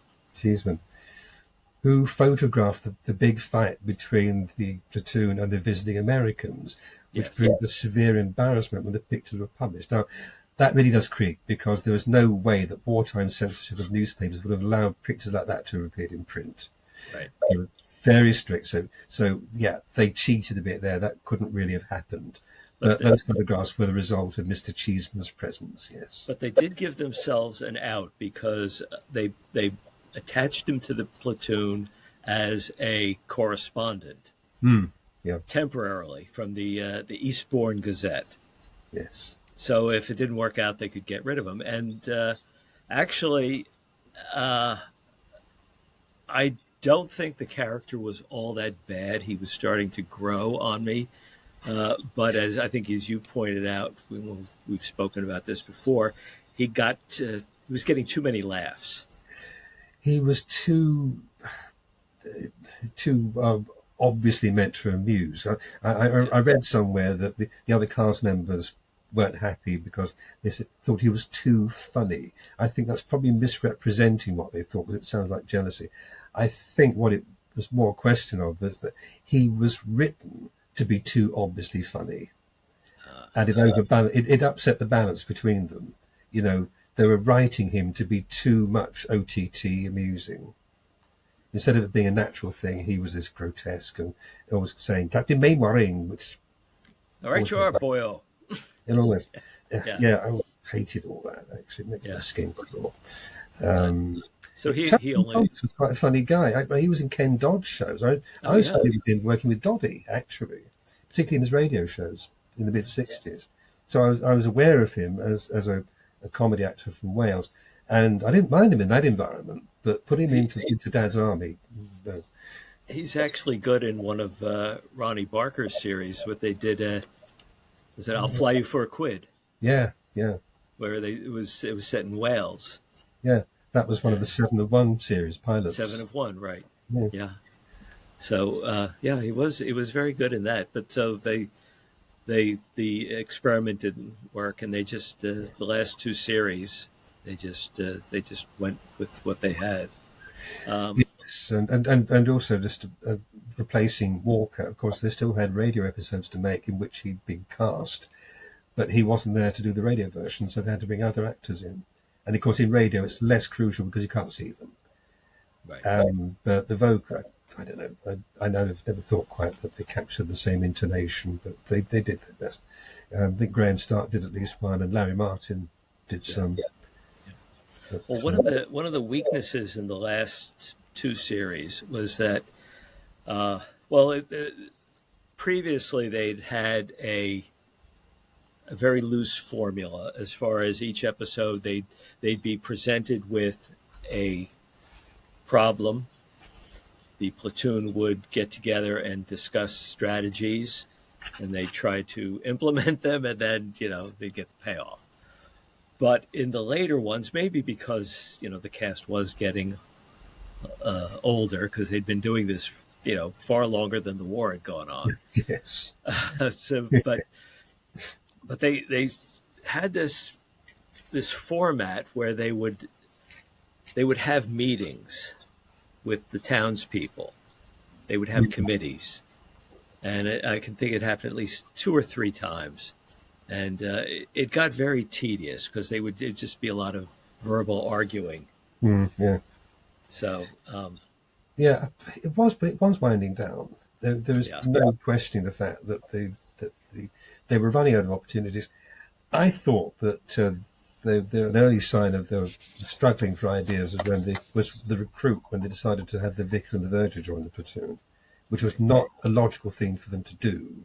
S2: who photographed the big fight between the platoon and the visiting Americans, which proved a severe embarrassment when the pictures were published. Now, that really does creak, because there was no way that wartime censorship of newspapers would have allowed pictures like that to have appeared in print.
S1: Right.
S2: They were very strict. So yeah, they cheated a bit there. That couldn't really have happened. But those photographs were the result of Mr. Cheeseman's presence, yes.
S1: But they did give themselves an out, because they attached him to the platoon as a correspondent, temporarily, from the Eastbourne Gazette.
S2: Yes.
S1: So if it didn't work out, they could get rid of him. And actually, I don't think the character was all that bad. He was starting to grow on me. But as you pointed out, we've spoken about this before, he was getting too many laughs.
S2: He was too obviously meant to amuse. I read somewhere that the other cast members weren't happy because they thought he was too funny. I think that's probably misrepresenting what they thought, because it sounds like jealousy. I think what it was more a question of was that he was written to be too obviously funny, and it upset the balance between them. They were writing him to be too much OTT amusing. Instead of it being a natural thing, he was this grotesque and always saying, "Captain Mainwaring," which...
S1: All right, you are, boyo.
S2: And all this. Yeah, I hated all that, actually. It makes my skin crawl.
S1: So he
S2: only... was quite a funny guy. He was in Ken Dodd's shows. I was familiar with him working with Doddy, actually, particularly in his radio shows in the mid-'60s. So I was aware of him as a comedy actor from Wales, and I didn't mind him in that environment, but put him into Dad's Army.
S1: He's actually good in one of Ronnie Barker's series. What they did is that "I'll Fly You for a Quid." Yeah. Where it was set in Wales.
S2: Yeah, that was one of the 7 of 1 series pilots.
S1: 7 of 1, right? Yeah. So he was very good in that. But so the experiment didn't work, and they just the last 2 series they just went with what they had.
S2: Yes, and also just replacing Walker. Of course, they still had radio episodes to make in which he'd been cast, but he wasn't there to do the radio version, so they had to bring other actors in. And of course, in radio, it's less crucial because you can't see them.
S1: Right.
S2: But the vocal, I don't know. I've never thought quite that they captured the same intonation, but they did their best. I think Graham Stark did at least one, and Larry Martin did some.
S1: Yeah. Well, one of the weaknesses in the last 2 series was that, previously they'd had a very loose formula as far as each episode they'd be presented with a problem. The platoon would get together and discuss strategies. and they try to implement them, and then they get the payoff. But in the later ones, maybe because the cast was getting older, because they'd been doing this far longer than the war had gone on.
S2: Yes.
S1: So, but they had this format where they would have meetings with the townspeople. They would have committees, and I can think it happened at least 2 or 3 times, and it got very tedious because it'd just be a lot of verbal arguing.
S2: Yeah.
S1: So
S2: yeah, it was, but it was winding down. There was no questioning the fact that they were running out of opportunities. I thought that an early sign of them struggling for ideas was the recruit, when they decided to have the vicar and the verger join the platoon, which was not a logical thing for them to do.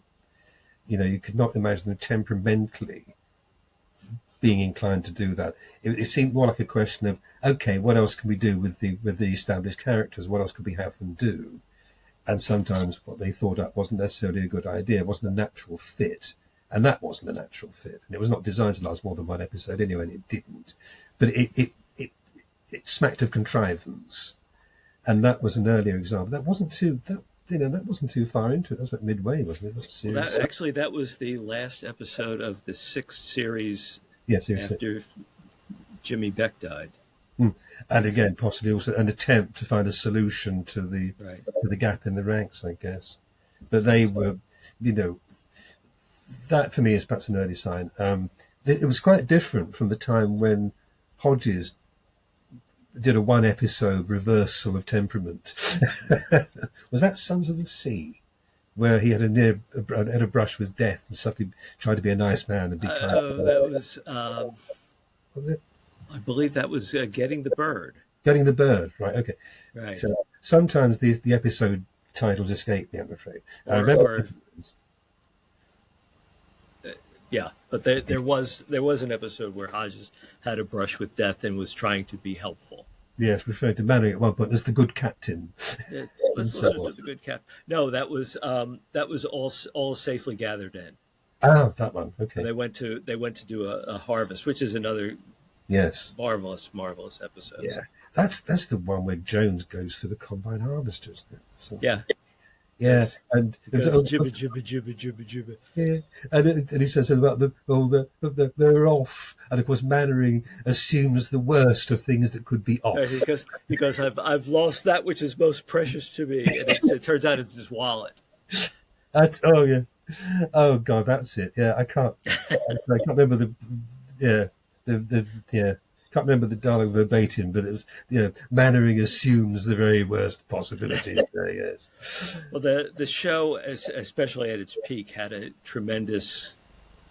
S2: You could not imagine them temperamentally being inclined to do that. It seemed more like a question of, okay, what else can we do with the established characters? What else could we have them do? And sometimes what they thought up wasn't necessarily a good idea. It wasn't a natural fit. And that wasn't a natural fit. And it was not designed to last more than one episode anyway, and it didn't. But it smacked of contrivance. And that was an earlier example. That wasn't too far into it. That was like midway, wasn't it?
S1: That was the last episode of the 6th series.
S2: Yes,
S1: after Jimmy Beck died.
S2: And again, possibly also an attempt to find a solution to the gap in the ranks, I guess. But they were, that for me is perhaps an early sign. It was quite different from the time when Hodges did a 1-episode reversal of temperament. Was that Sons of the Sea, where he had a brush with death and suddenly tried to be a nice man and be kind?
S1: That was.
S2: What was it?
S1: I believe that was Getting the Bird.
S2: Getting the Bird, right? Okay.
S1: Right.
S2: So sometimes the episode titles escape me, I'm afraid. I remember.
S1: Yeah, but there was an episode where Hodges had a brush with death and was trying to be helpful.
S2: Yes, referring to Mannering at one point as the good captain.
S1: Let's listen to the good captain. No, that was all safely gathered in.
S2: Oh, that one. Okay.
S1: They went to do a harvest, which is another marvelous episode.
S2: Yeah, that's the one where Jones goes through the combine harvesters. So,
S1: yeah.
S2: Yeah, and
S1: jibba jibba jibba jibba jibba.
S2: Yeah, and he says about they're off, and of course Mannering assumes the worst of things that could be off.
S1: Because I've lost that which is most precious to me, and it turns out it's his wallet.
S2: Oh God, that's it. Yeah, I can't remember can't remember the dialogue verbatim, but it was Mannering assumes the very worst possibilities. Yes.
S1: Well, the show, especially at its peak, had a tremendous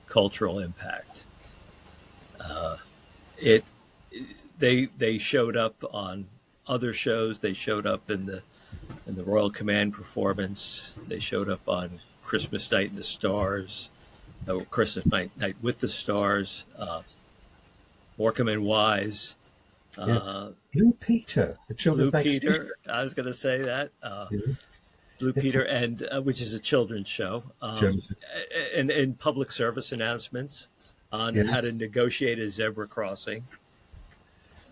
S1: cultural impact. They showed up on other shows. They showed up in the Royal Command performance. They showed up on Christmas Night in the Stars, Christmas Night with the Stars. Morecambe and Wise.
S2: Blue Peter, the children's magazine.
S1: Blue Peter, I was going to say that. Blue Peter, and which is a children's show. And public service announcements on how to negotiate a zebra crossing.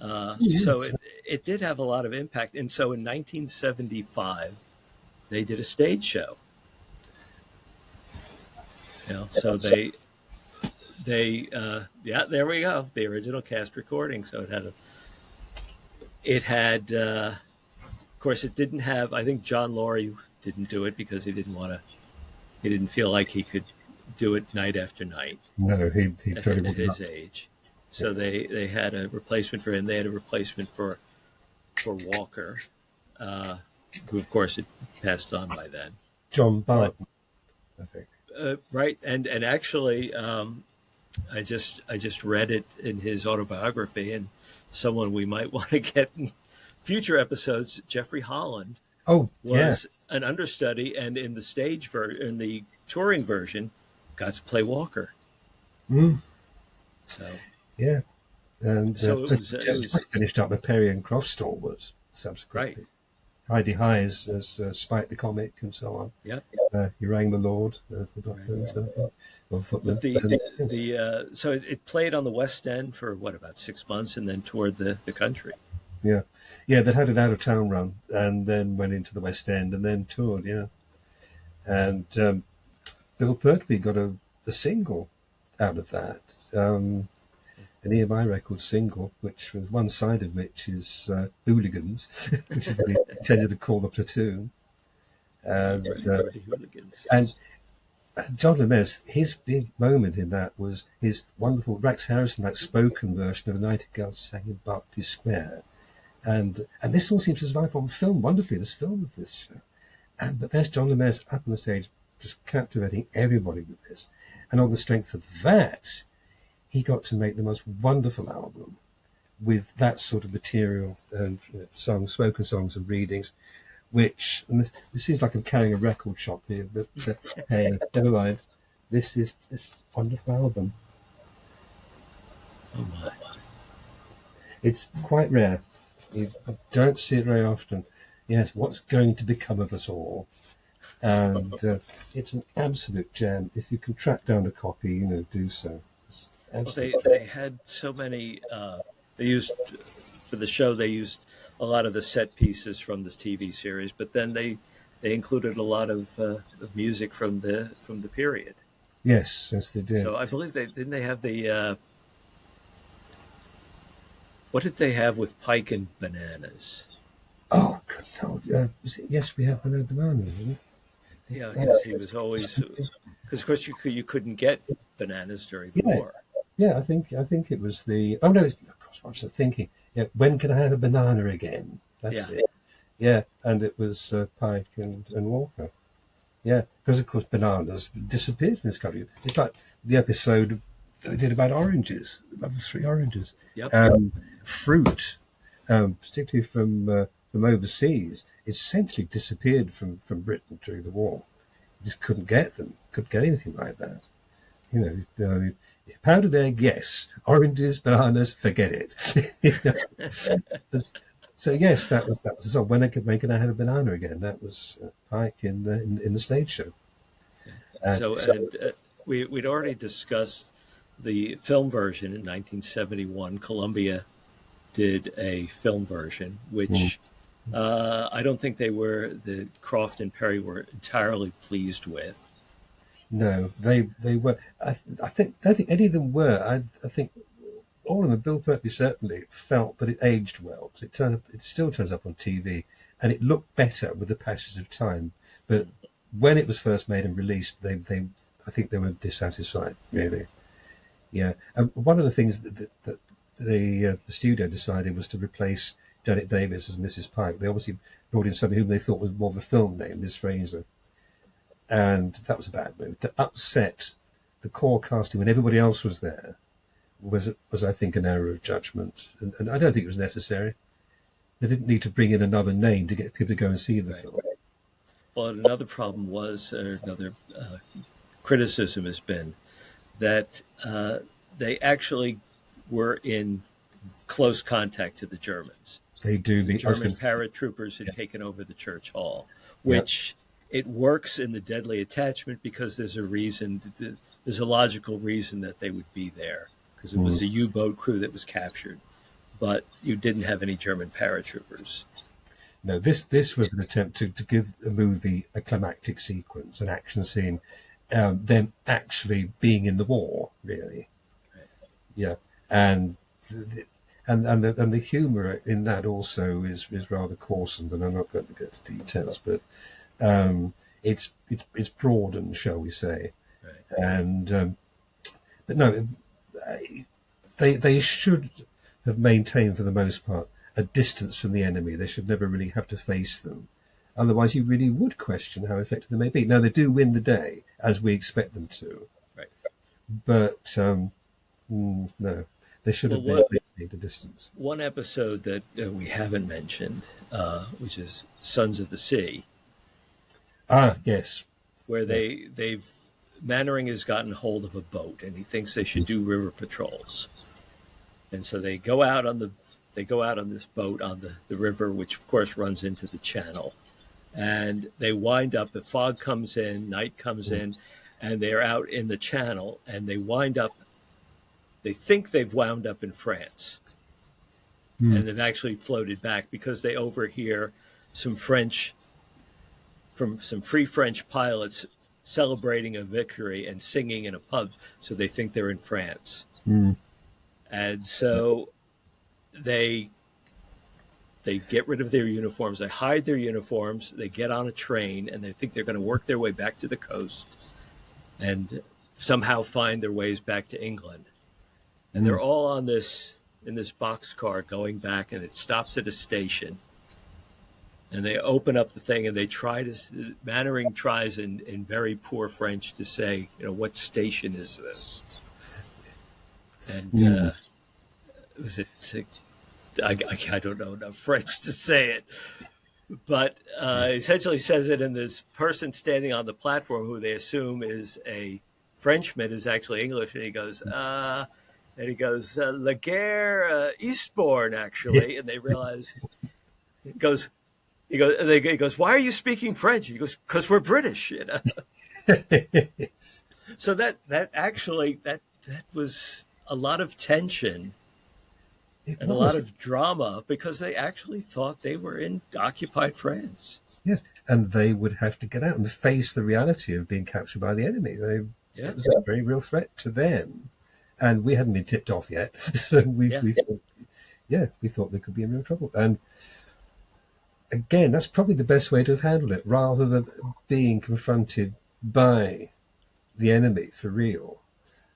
S1: So it did have a lot of impact. And so in 1975, they did a stage show. So there we go. The original cast recording. So it had, of course, it didn't have, I think John Laurie didn't do it because he didn't feel like he could do it night after night.
S2: No, he
S1: at his age. So they had a replacement for him. They had a replacement for Walker, who of course had passed on by then.
S2: John Barton, I think.
S1: Right. And actually, I just read it in his autobiography, and someone we might want to get in future episodes, Jeffrey Holland, was an understudy, and in the touring version, got to play Walker. So
S2: and
S1: so it was
S2: finished up with Perry and Croft Stalwart subsequently.
S1: Right.
S2: Heidi High as Spike the Comic and so on.
S1: Yep.
S2: He rang the Lord as the
S1: Right.
S2: Doctor and so on. Or
S1: But
S2: Footman.
S1: so it played on the West End for what, about 6 months, and then toured the country.
S2: Yeah, yeah, they had an out of town run and then went into the West End and then toured. Yeah, and Bill Pertwee got a single out of that, an EMI record single, which was one side of which is Hooligans, which is what he intended to call the platoon. And
S1: Dirty Hooligans.
S2: and John Lemez, his big moment in that was his wonderful Rex Harrison, like spoken version of A Nightingale Sang in Berkeley Square. And this all seems to survive on film wonderfully, this film of this show. But there's John Lemez up on the stage, just captivating everybody with this. And on the strength of that, he got to make the most wonderful album with that sort of material and songs, spoken songs and readings, which, and this seems like I'm carrying a record shop here, but hey, never mind. This is this wonderful album.
S1: Oh my.
S2: It's quite rare. You don't see it very often. Yes, what's going to become of us all? And it's an absolute gem. If you can track down a copy, do so.
S1: Well, they had so many. They used for the show. They used a lot of the set pieces from this TV series, but then they included a lot of music from the period.
S2: Yes, they did.
S1: So I believe they have the. What did they have with Pike and Bananas?
S2: Oh, good Lord. Yes, we have Hello Banana, isn't it?
S1: Yeah, because he was always, because of course you couldn't get bananas during the war.
S2: Yeah, I think it was the. Oh no, of course, I was thinking. Yeah, when can I have a banana again? That's it. Yeah, and it was Pike and Walker. Yeah, because of course bananas disappeared in this country. It's like the episode that we did about oranges, about the 3 oranges.
S1: Yep.
S2: Fruit, particularly from overseas, essentially disappeared from Britain during the war. You just couldn't get them. Couldn't get anything like that. Powdered egg, yes. Oranges, bananas, forget it. So yes, that was the song. When can I have a banana again? That was Pike in the stage show.
S1: We'd already discussed the film version in 1971. Columbia did a film version, which I don't think the Croft and Perry were entirely pleased with.
S2: No, they were. I don't think any of them were. I think all of them. Bill Pertwee certainly felt that it aged well. Because it still turns up on TV, and it looked better with the passage of time. But when it was first made and released, I think they were dissatisfied. Really, yeah. And one of the things that the studio decided was to replace Janet Davis as Mrs. Pike. They obviously brought in somebody whom they thought was more of a film name, Miss Fraser. And that was a bad move. To upset the core casting when everybody else was there was I think, an error of judgment. And I don't think it was necessary. They didn't need to bring in another name to get people to go and see the film.
S1: Well, another problem was, another criticism has been that they actually were in close contact to the Germans.
S2: They do.
S1: The German paratroopers had taken over the church hall, which it works in the Deadly Attachment because there's a logical reason that they would be there, because it was a U-boat crew that was captured, but you didn't have any German paratroopers.
S2: No, this was an attempt to give the movie a climactic sequence, an action scene, them actually being in the war, really.
S1: Right. Yeah,
S2: and the humour in that also is rather coarsened, and I'm not going to get to details, but it's broadened, shall we say?
S1: right.
S2: And but no, they should have maintained for the most part a distance from the enemy. They should never really have to face them. Otherwise, you really would question how effective they may be. Now, they do win the day, as we expect them to.
S1: Right.
S2: But, no, they should have maintained a distance.
S1: One episode that we haven't mentioned, which is Sons of the Sea.
S2: Ah, yes.
S1: Where Mannering has gotten hold of a boat, and he thinks they should do river patrols. And so they go out on they go out on this boat on the river, which of course runs into the channel, and they wind up. The fog comes in, night comes in, and they're out in the channel, and they wind up. They think they've wound up in France,
S2: Mm.
S1: and they've actually floated back because they overhear some French from some Free French pilots celebrating a victory and singing in a pub, so they think they're in France.
S2: Mm.
S1: And so they get rid of their uniforms, they hide their uniforms, they get on a train, and they think they're going to work their way back to the coast and somehow find their ways back to England. And they're all on this in this boxcar going back, and it stops at a station. And they open up the thing, and they try to. Mannering tries in very poor French to say, what station is this? And was it? I don't know enough French to say it, but essentially says it, and this person standing on the platform, who they assume is a Frenchman, is actually English, and he goes, La Guerre Eastbourne, actually, and they realize he goes. He goes, why are you speaking French? He goes, because we're British, So that actually that was a lot of tension and a lot of drama because they actually thought they were in occupied France.
S2: Yes, and they would have to get out and face the reality of being captured by the enemy. It was a very real threat to them, and we hadn't been tipped off yet, so we thought they could be in real trouble. And again, that's probably the best way to have handled it, rather than being confronted by the enemy for real.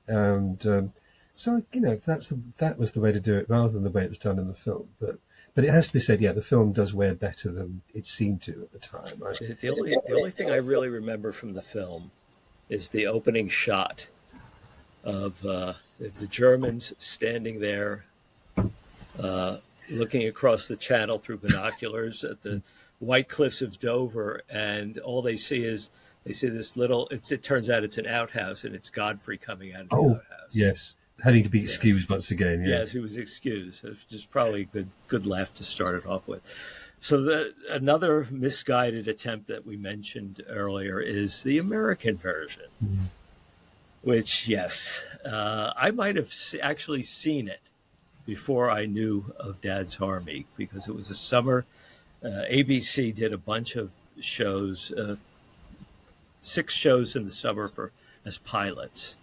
S2: And so, that was the way to do it, rather than the way it was done in the film. But it has to be said, the film does wear better than it seemed to at the time.
S1: The only thing I really remember from the film is the opening shot of the Germans standing there, looking across the channel through binoculars at the white cliffs of Dover, and all they see is this little. It turns out it's an outhouse, and it's Godfrey coming out of the outhouse.
S2: Yes, having to be excused once again.
S1: Yes, he was excused. It was just probably a good laugh to start it off with. So another misguided attempt that we mentioned earlier is the American version, which I might have actually seen it before I knew of Dad's Army, because it was a summer. ABC did a bunch of shows, 6 shows in the summer as pilots,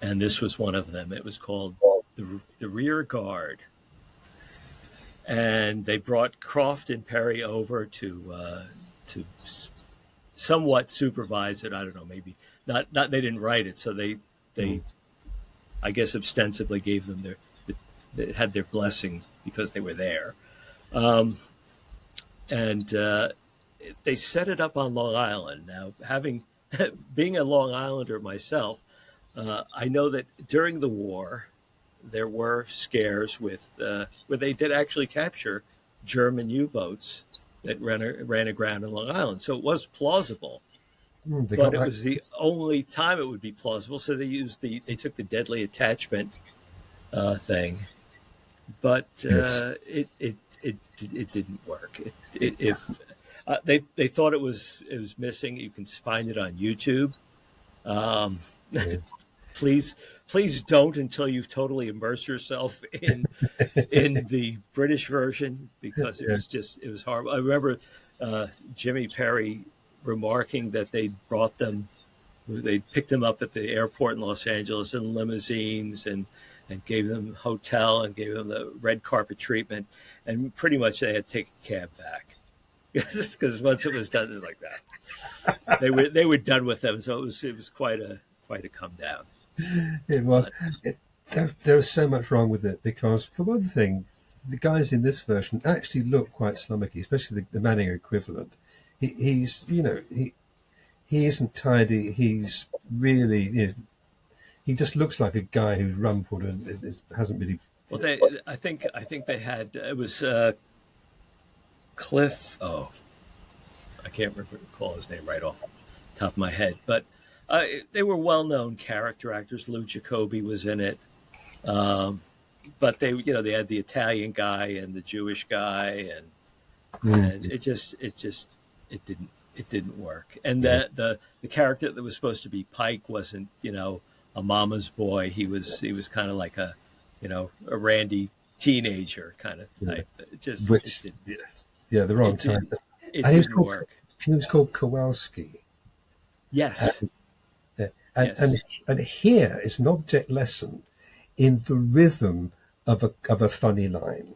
S1: and this was one of them. It was called the Rear Guard, and they brought Croft and Perry over to somewhat supervise it. I don't know, maybe not. They didn't write it, so they I guess ostensibly gave them they had their blessing because they were there. And they set it up on Long Island. Now, being a Long Islander myself, I know that during the war, there were scares with where they did actually capture German U-boats that ran aground in Long Island. So it was plausible. But it was the only time it would be plausible. So they took the deadly attachment thing. But it didn't work. If they thought it was missing, you can find it on YouTube. Please don't until you've totally immersed yourself in the British version, because it was horrible. I remember Jimmy Perry remarking that they picked them up at the airport in Los Angeles in limousines and gave them hotel and gave them the red carpet treatment, and pretty much they had to take a cab back because once it was done, it was like that. They were done with them, so it was quite a come down.
S2: It was. There was so much wrong with it, because for one thing, the guys in this version actually look quite slummocky, especially the Manning equivalent. He isn't tidy. He's really. He just looks like a guy who's rumpled and hasn't really.
S1: Well, I think they had it was Cliff. Oh, I can't recall his name right off the top of my head, but they were well-known character actors. Lou Jacoby was in it. but they had the Italian guy and the Jewish guy, and
S2: Mm.
S1: it didn't work. And
S2: Yeah.
S1: the character that was supposed to be Pike wasn't a mama's boy. He was kind of like a randy teenager kind of
S2: Yeah.
S1: type. It just it
S2: Which,
S1: didn't
S2: yeah, the wrong
S1: it
S2: time.
S1: didn't it
S2: And
S1: didn't work.
S2: he was called Kowalski.
S1: Yes,
S2: And, yeah,
S1: yes,
S2: and here is an object lesson in the rhythm of a funny line.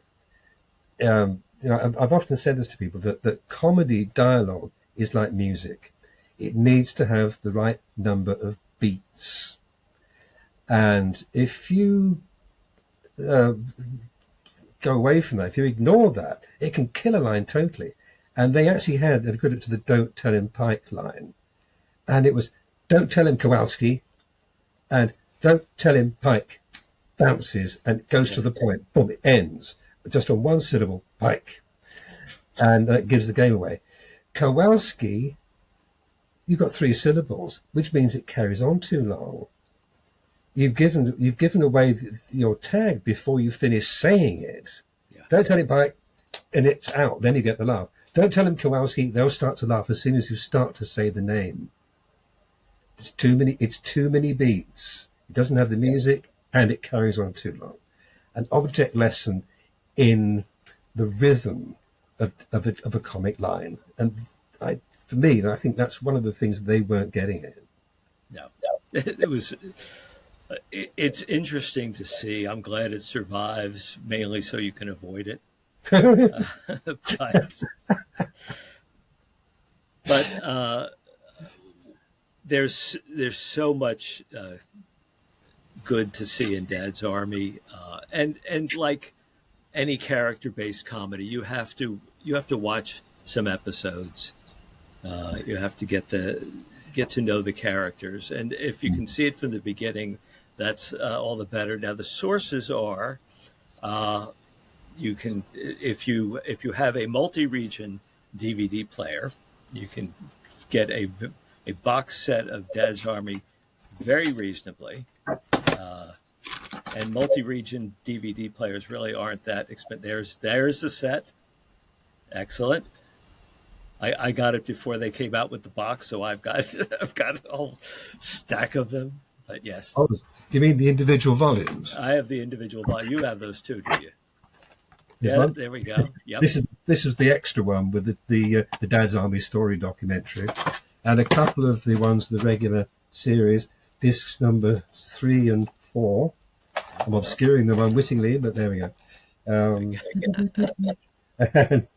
S2: I've often said this to people that comedy dialogue is like music. It needs to have the right number of beats. And if you uh, go away from that, if you ignore that, it can kill a line totally. And they actually had a credit to the "Don't Tell Him Pike" line, and it was "Don't tell him Kowalski" and "Don't tell him Pike." Bounces and goes
S1: yeah,
S2: to the point. Boom! It ends just on one syllable, Pike, and that gives the game away. Kowalski, you've got three syllables, which means it carries on too long. You've given away your tag before you finish saying it.
S1: yeah,
S2: Don't tell him Pike, and it's out. Then you get the laugh. Don't tell him Kowalski. They'll start to laugh as soon as you start to say the name. It's too many. It's too many beats. It doesn't have the music, and it carries on too long. An object lesson in the rhythm of a comic line, and for me, I think that's one of the things they weren't getting at.
S1: no. It was. It's interesting to see. I'm glad it survives, mainly so you can avoid it. But there's so much good to see in Dad's Army, and like any character based comedy, you have to watch some episodes. You have to get to know the characters, and if you can see it from the beginning, that's all the better. Now the sources are uh, you can if you have a multi-region DVD player, you can get a box set of Dad's Army very reasonably. Uh, and multi-region DVD players really aren't that expensive. There's the set. Excellent. I got it before they came out with the box, so I've got I've got a whole stack of them. But
S2: Oh,
S1: yes,
S2: do you mean the individual volumes?
S1: I have the individual volume. You have those too, do you?
S2: This
S1: Yeah,
S2: one.
S1: there we go. Yep.
S2: This is the extra one with the Dad's Army story documentary, and a couple of the ones the regular series discs number 3 and 4. I'm obscuring them unwittingly, but there we go. Um, and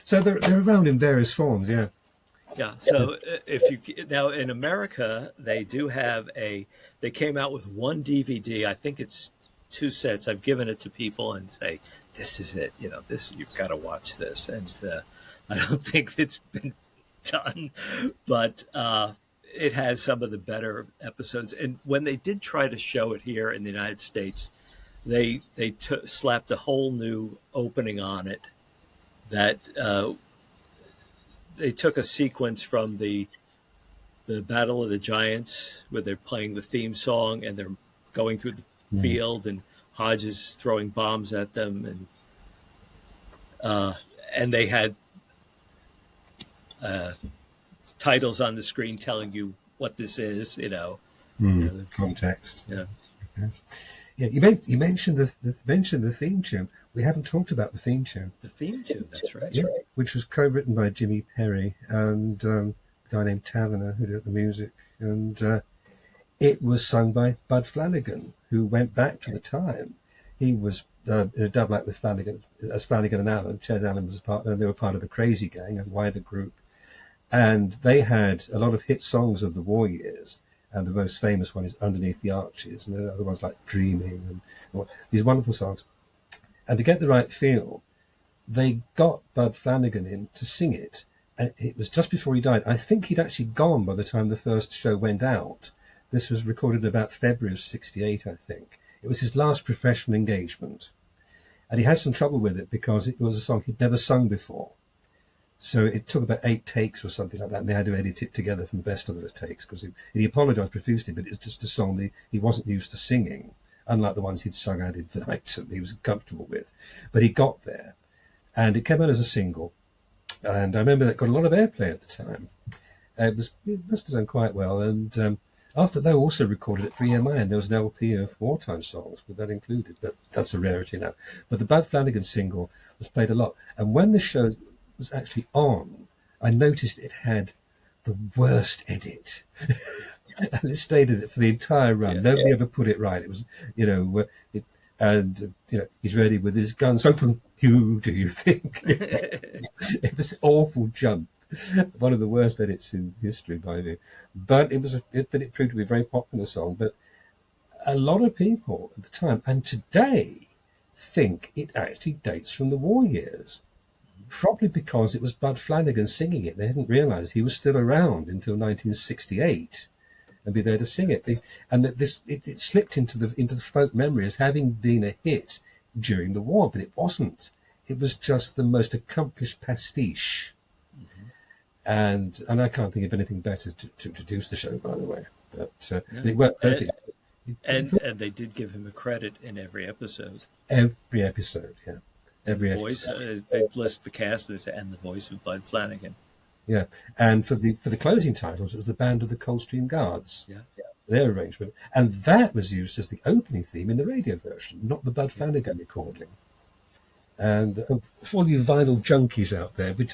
S2: so they're around in various forms. Yeah.
S1: Yeah. So if you now in America, they came out with one DVD. I think it's two sets. I've given it to people and say, this is it. This you've got to watch this. And I don't think it's been done, but it has some of the better episodes. And when they did try to show it here in the United States, they slapped a whole new opening on it that they took a sequence from the Battle of the Giants where they're playing the theme song and they're going through the
S2: Mm.
S1: field and Hodge is throwing bombs at them uh, and they had uh, titles on the screen telling you what this is. You know,
S2: Context.
S1: you know.
S2: Yes. Yeah. You mentioned the theme tune. We haven't talked about the theme tune.
S1: The theme tune. That's right.
S2: Yeah, which was co-written by Jimmy Perry and a guy named Taverner who did the music, and it was sung by Bud Flanagan, who went back to the time. He was in a double act with Flanagan, as Flanagan and Allen. Chez Allen was a partner, and they were part of the Crazy Gang, a wider group, and they had a lot of hit songs of the war years. And the most famous one is "Underneath the Arches," and there are other ones like "Dreaming" and these wonderful songs. And to get the right feel, they got Bud Flanagan in to sing it, and it was just before he died. I think he'd actually gone by the time the first show went out. This was recorded about February of '68, I think. It was his last professional engagement, and he had some trouble with it because it was a song he'd never sung before. So it took about 8 takes or something like that, and they had to edit it together from the best of those takes because he apologised profusely, but it's just a song that he wasn't used to singing. unlike the ones he'd sung ad infinitum, he was comfortable with. But he got there, and it came out as a single. And I remember that got a lot of airplay at the time. It must have done quite well. And after they also recorded it for EMI, and there was an LP of wartime songs with that included. But that's a rarity now. But the Bud Flanagan single was played a lot. And when the show was actually on, I noticed it had the worst edit. And it stayed in it for the entire run. Nobody ever put it right. It was, he's ready with his guns open. Who do you think? It was an awful jump. One of the worst edits in history, by me. But it proved to be a very popular song. But a lot of people at the time and today think it actually dates from the war years. Probably because it was Bud Flanagan singing it. They hadn't realised he was still around until 1968 and be there to sing it. It slipped into the folk memory as having been a hit during the war, but it wasn't. It was just the most accomplished pastiche. And I can't think of anything better to introduce the show, by the way. But it worked perfectly.
S1: And they did give him a credit in every episode.
S2: Every episode, yeah. Every
S1: voice,
S2: episode.
S1: They list the cast and the voice of Bud Flanagan.
S2: Yeah, and for the closing titles, it was the Band of the Coldstream Guards.
S1: Yeah.
S2: Their arrangement, and that was used as the opening theme in the radio version, not the Bud Flanagan recording. And for all you vinyl junkies out there, we're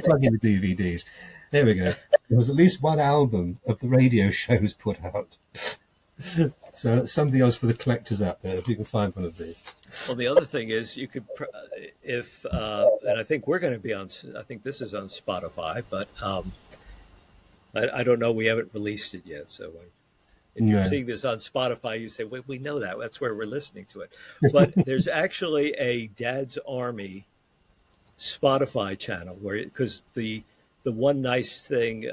S2: plugging the DVDs. There we go. There was at least one album of the radio shows put out. So that's something else for the collectors out there, if you can find one of these.
S1: Well, the other thing is you could, and I think we're going to be on, I think this is on Spotify, but I don't know, we haven't released it yet. So if you're seeing this on Spotify, you say, well, we know that. That's where we're listening to it. But there's actually a Dad's Army Spotify channel because the one nice thing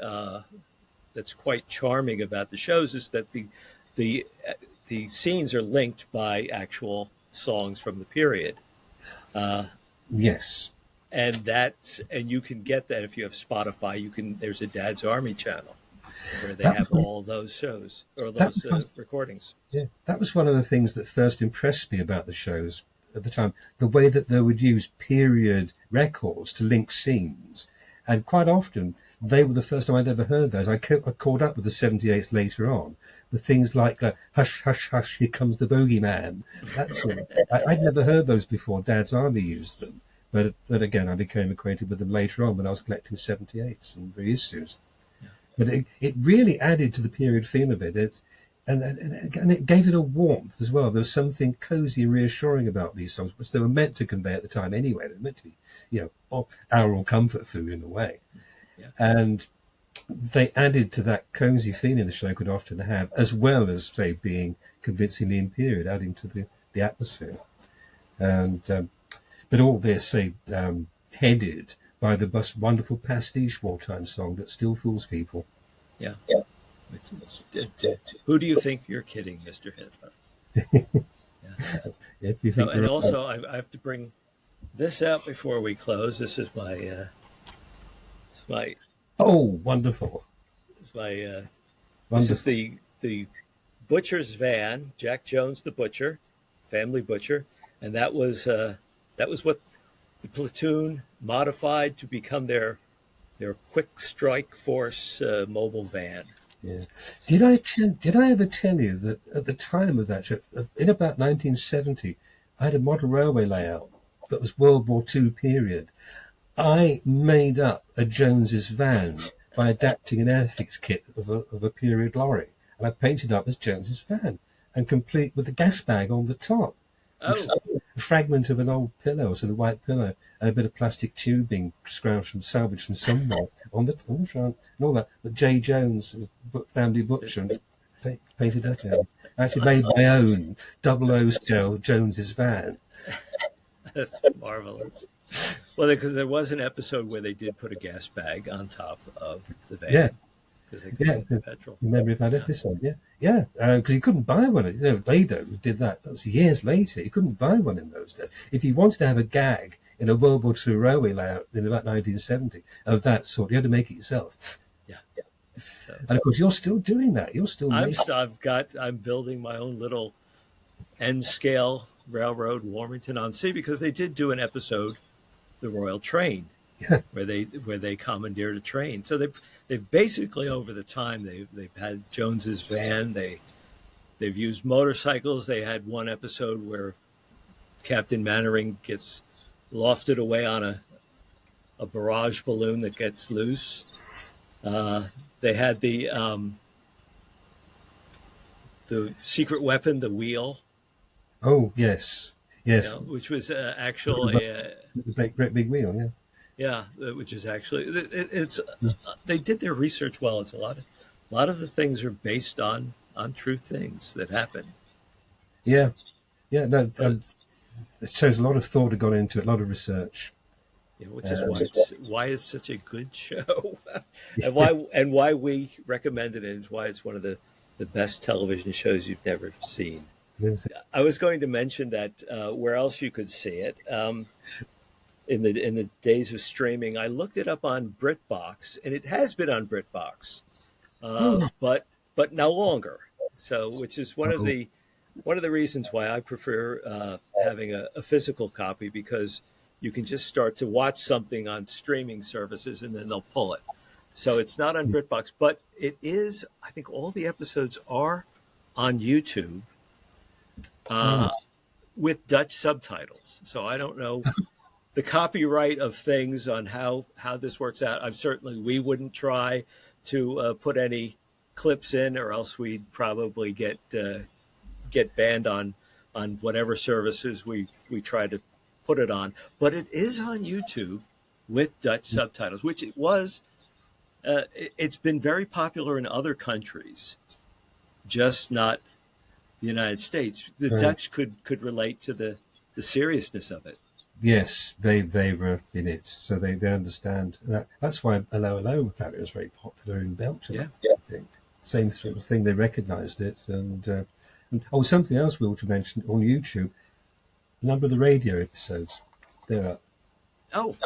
S1: that's quite charming about the shows is that the scenes are linked by actual songs from the period.
S2: Yes.
S1: And you can get that if you have Spotify. There's a Dad's Army channel where they have all those shows or those recordings.
S2: Yeah, that was one of the things that first impressed me about the shows at the time. The way that they would use period records to link scenes, and quite often they were the first time I'd ever heard those. I caught up with the 78s later on with things like "Hush, Hush, Hush, Here Comes the Bogeyman." That sort of, I'd never heard those before. Dad's Army used them, but again, I became acquainted with them later on when I was collecting 78s and reissues. But it really added to the period feel of it. And it gave it a warmth as well. There was something cozy and reassuring about these songs, which they were meant to convey at the time anyway. They were meant to be, oral comfort food in a way.
S1: Yeah.
S2: And they added to that cozy feeling the show could often have, as well as, say, being convincingly in period, adding to the atmosphere. And but all this, headed by the most wonderful pastiche wartime song that still fools people.
S1: Yeah. Who do you think you're kidding, Mr. Hitler? Yeah. And also, I have to bring this out before we close. This is my
S2: oh, wonderful!
S1: This is the butcher's van, Jack Jones the butcher, family butcher, and that was what the platoon modified to become their quick strike force mobile van.
S2: Yeah. Did I ever tell you that at the time of that show, in about 1970, I had a model railway layout that was World War II period. I made up a Jones's van by adapting an Airfix kit of a period lorry, and I painted up as Jones's van, and complete with a gas bag on the top.
S1: Oh.
S2: A fragment of an old pillow, so the white pillow, and a bit of plastic tubing salvaged from somewhere on the front, and all that. But J. Jones, family butcher, and painted up there. I actually made my own 00 scale Jones's van.
S1: That's marvelous. Well, because there was an episode where they did put a gas bag on top of the van.
S2: Yeah.
S1: Petrol.
S2: Memory of that episode, yeah, because you couldn't buy one. Lado did that. That was years later. You couldn't buy one in those days. If you wanted to have a gag in a World War II railway layout in about 1970 of that sort, you had to make it yourself.
S1: Yeah.
S2: And of course, you're still doing that. You're still.
S1: I'm building my own little N Scale Railroad, Warmington on Sea, because they did do an episode, The Royal Train,
S2: Yeah.
S1: where they commandeered a train. So they've basically over the time they've had Jones's van. They've used motorcycles. They had one episode where Captain Mannering gets lofted away on a barrage balloon that gets loose. They had the secret weapon, the wheel,
S2: Oh, yes.
S1: you
S2: Yes.
S1: know, which was actually
S2: The great big wheel, yeah.
S1: yeah, which is actually it's they did their research well. It's a lot of the things are based on true things that happened.
S2: Yeah. Yeah. No,
S1: But
S2: it shows a lot of thought had gone into it, a lot of research.
S1: you know, which is
S2: Um,
S1: why it's such a good show,
S2: yeah.
S1: and why we recommended it, and why it's one of the best television shows you've never seen. I was going to mention that where else you could see it in the days of streaming. I looked it up on BritBox, and it has been on BritBox,
S2: Oh,
S1: but no longer. So, which is
S2: oh,
S1: one of the reasons why I prefer having a physical copy, because you can just start to watch something on streaming services and then they'll pull it. So it's not on BritBox, but it is. I think all the episodes are on YouTube
S2: oh,
S1: uh, with Dutch subtitles. So I don't know the copyright of things on how this works out. I'm certainly we wouldn't try to put any clips in, or else we'd probably get banned on whatever services we try to put it on. But it is on YouTube with Dutch subtitles, which it was. It's been very popular in other countries, just not the United States. The
S2: oh.
S1: Dutch could relate to the seriousness of it.
S2: Yes, they were in it, so they understand. That's why Hello Hello apparently was very popular in Belgium.
S1: Yeah.
S2: I think same sort of thing. They recognised it, and oh, something else we ought to mention on YouTube. A number of the radio episodes, they're up.
S1: Oh,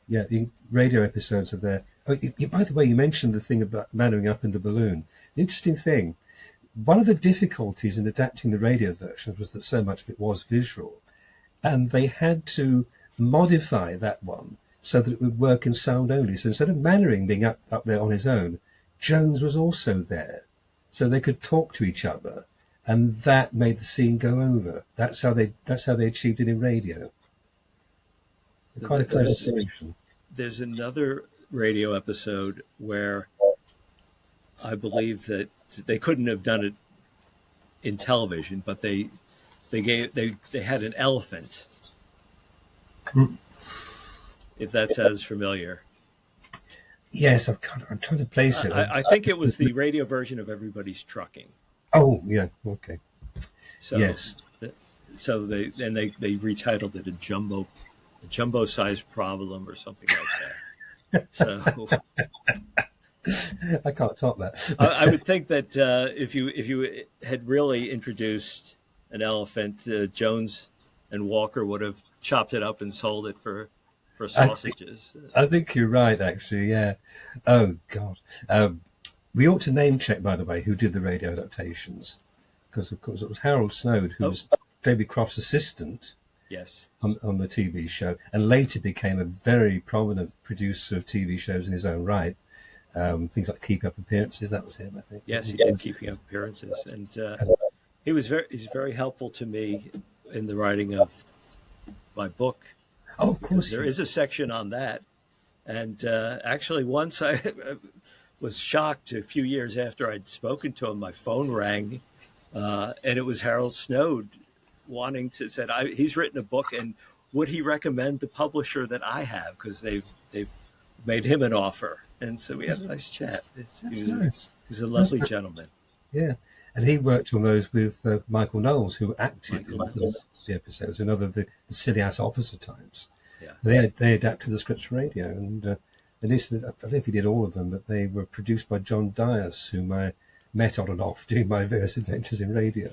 S2: Yeah, the radio episodes are there. Oh, by the way, you mentioned the thing about mannering up in the balloon. The interesting thing, one of the difficulties in adapting the radio versions was that so much of it was visual, and they had to modify that one so that it would work in sound only. So instead of Mannering being up there on his own, Jones was also there, so they could talk to each other, and that made the scene go over. That's how they achieved it in radio. Quite a clever
S1: there's
S2: solution.
S1: there's another radio episode where I believe that they couldn't have done it in television, but they had an elephant,
S2: Mm.
S1: if that sounds familiar.
S2: Yes, I'm trying to place it.
S1: I think it was the radio version of Everybody's Trucking.
S2: Oh, yeah, okay.
S1: So
S2: Yes.
S1: so they retitled it a jumbo sized problem or something like that. So
S2: I can't top that.
S1: I would think that if you had really introduced an elephant, Jones and Walker would have chopped it up and sold it for
S2: I think,
S1: sausages.
S2: I think you're right, actually, yeah. Oh, God. We ought to name check, by the way, who did the radio adaptations. Because, of course, it was Harold Snow, who
S1: Oh,
S2: was David Croft's assistant
S1: yes.
S2: on the TV show, and later became a very prominent producer of TV shows in his own right. Things like Keep Up Appearances, that was him, I think.
S1: Yes, he did Keeping Up Appearances, and he's very helpful to me in the writing of my book,
S2: Oh, of
S1: because
S2: course.
S1: there is a section on that. And actually, once I was shocked a few years after I'd spoken to him, my phone rang, and it was Harold Snow wanting to said he's written a book, and would he recommend the publisher that I have, because they've made him an offer, and so we had a nice chat.
S2: That's nice.
S1: He was a
S2: That's
S1: lovely
S2: nice.
S1: gentleman,
S2: Yeah. And he worked on those with Michael Knowles, who acted
S1: Michael
S2: in
S1: Nichols.
S2: the episodes, another of the silly ass officer types.
S1: Yeah,
S2: They adapted the scripts for radio, and at least I don't know if he did all of them, but they were produced by John Dias, whom I met on and off doing my various adventures in radio.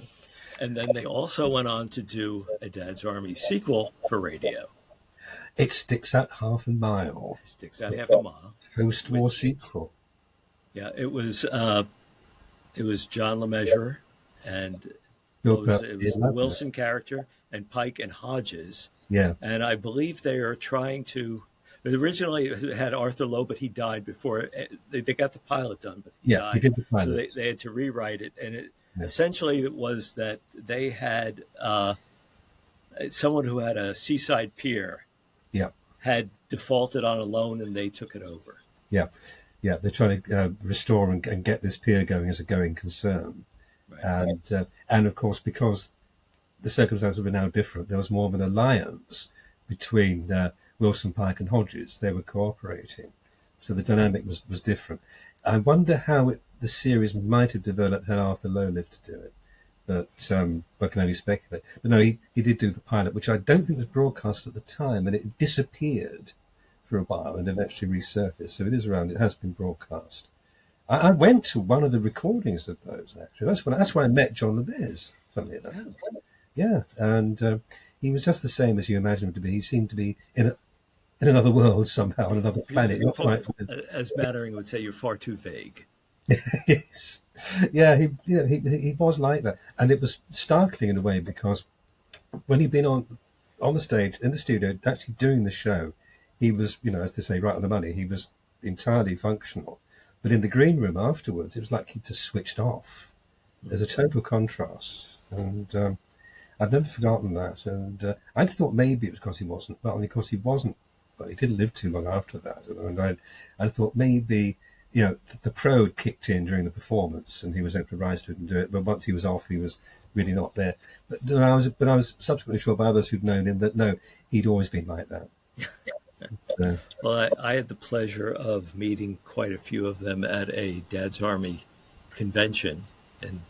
S1: and then they also went on to do a Dad's Army sequel for radio.
S2: It sticks out half a mile.
S1: It sticks out half a mile.
S2: Post-war
S1: Which
S2: sequel.
S1: yeah, it was John LeMessurier and
S2: Bill
S1: It
S2: Purdy,
S1: was the Wilson character and Pike and Hodges,
S2: yeah,
S1: and I believe they are trying to. Originally, it had Arthur Lowe, but he died before they got the pilot done, but he
S2: yeah, he
S1: died,
S2: did the
S1: so
S2: pilot.
S1: they had to rewrite it, and
S2: Yeah,
S1: essentially it was that they had someone who had a seaside pier
S2: yeah,
S1: had defaulted on a loan, and they took it over.
S2: yeah, yeah. They're trying to restore and get this pier going as a going concern,
S1: Right.
S2: and of course because the circumstances were now different, there was more of an alliance between Wilson, Pike, and Hodges. They were cooperating, so the dynamic was different. I wonder how the series might have developed had Arthur Lowe lived to do it, but I can only speculate. But no, he did do the pilot, which I don't think was broadcast at the time, and it disappeared for a while and eventually resurfaced. So it is around. It has been broadcast. I went to one of the recordings of those. Actually, that's where I met John LeBez. Funnily enough, yeah, and he was just the same as you imagined him to be. He seemed to be in another world somehow, on another planet. Not quite.
S1: As Mattering would say, you're far too vague.
S2: Yes. Yeah, he was like that, and it was startling in a way because when he'd been on the stage in the studio actually doing the show, he was, as they say, right on the money. He was entirely functional, but in the green room afterwards, it was like he'd just switched off. There's a total contrast, and I've never forgotten that. And I thought maybe it was because he wasn't. Well, because he wasn't. But he didn't live too long after that, and I thought maybe the pro had kicked in during the performance, and he was able to rise to it and do it. But once he was off, he was really not there. But I was subsequently sure by others who'd known him that no, he'd always been like that. So,
S1: Well, I had the pleasure of meeting quite a few of them at a Dad's Army convention in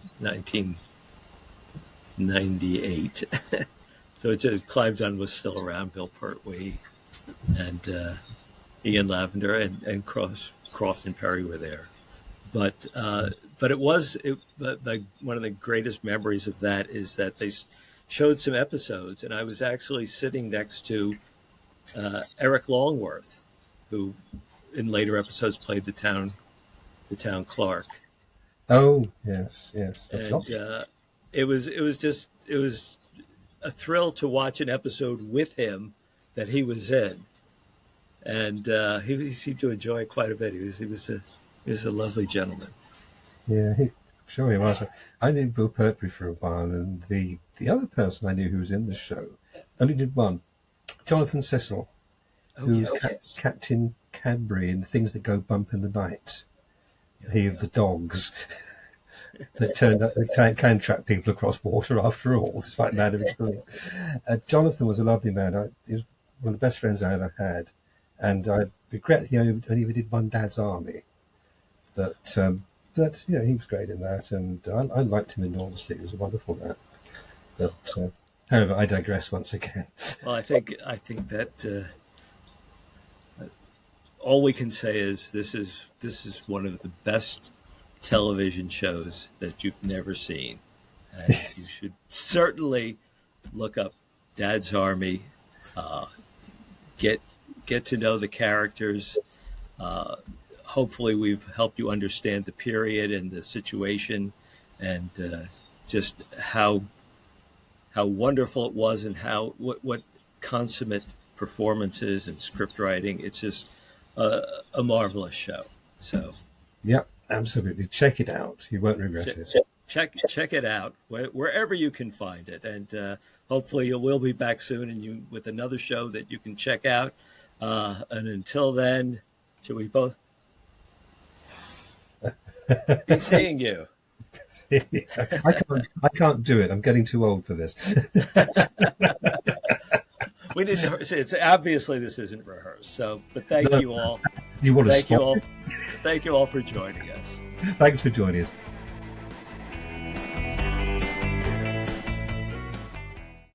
S1: 1998. So it's just Clive Dunn was still around, Bill Pertwee, and Ian Lavender and Croft and Perry were there. But one of the greatest memories of that is that they showed some episodes, and I was actually sitting next to Eric Longworth, who in later episodes played the town clerk.
S2: oh yes, that's
S1: And it was a thrill to watch an episode with him that he was in, and he seemed to enjoy it quite a bit. He was a lovely gentleman.
S2: yeah. Sure he was. I knew Bill Pertwee for a while, and the other person I knew who was in the show only did one. Jonathan Cecil,
S1: Oh,
S2: who was
S1: yes.
S2: Captain Cadbury in Things That Go Bump in the Night. He of the dogs that turned up, that can trap people across water after all, despite mad of his belief. Jonathan was a lovely man. He was one of the best friends I ever had, and I regret he only ever did one Dad's Army. But he was great in that, and I liked him enormously. He was a wonderful man. But however, I digress once again.
S1: Well, I think that all we can say is this is one of the best television shows that you've never seen, and you should certainly look up Dad's Army. Get to know the characters. Hopefully, we've helped you understand the period and the situation, and just how wonderful it was, and what consummate performances and script writing. It's just a marvelous show. So,
S2: Yep, absolutely. Check it out. You won't regret it.
S1: check it out wherever you can find it, and hopefully you will be back soon and with another show that you can check out. And until then, should we both be seeing you?
S2: I can't do it. I'm getting too old for this.
S1: We didn't. It's obviously this isn't rehearsed. So, but thank you all.
S2: You want to
S1: Thank you
S2: spot
S1: all.
S2: it?
S1: Thank you all for joining us.
S2: Thanks for joining us.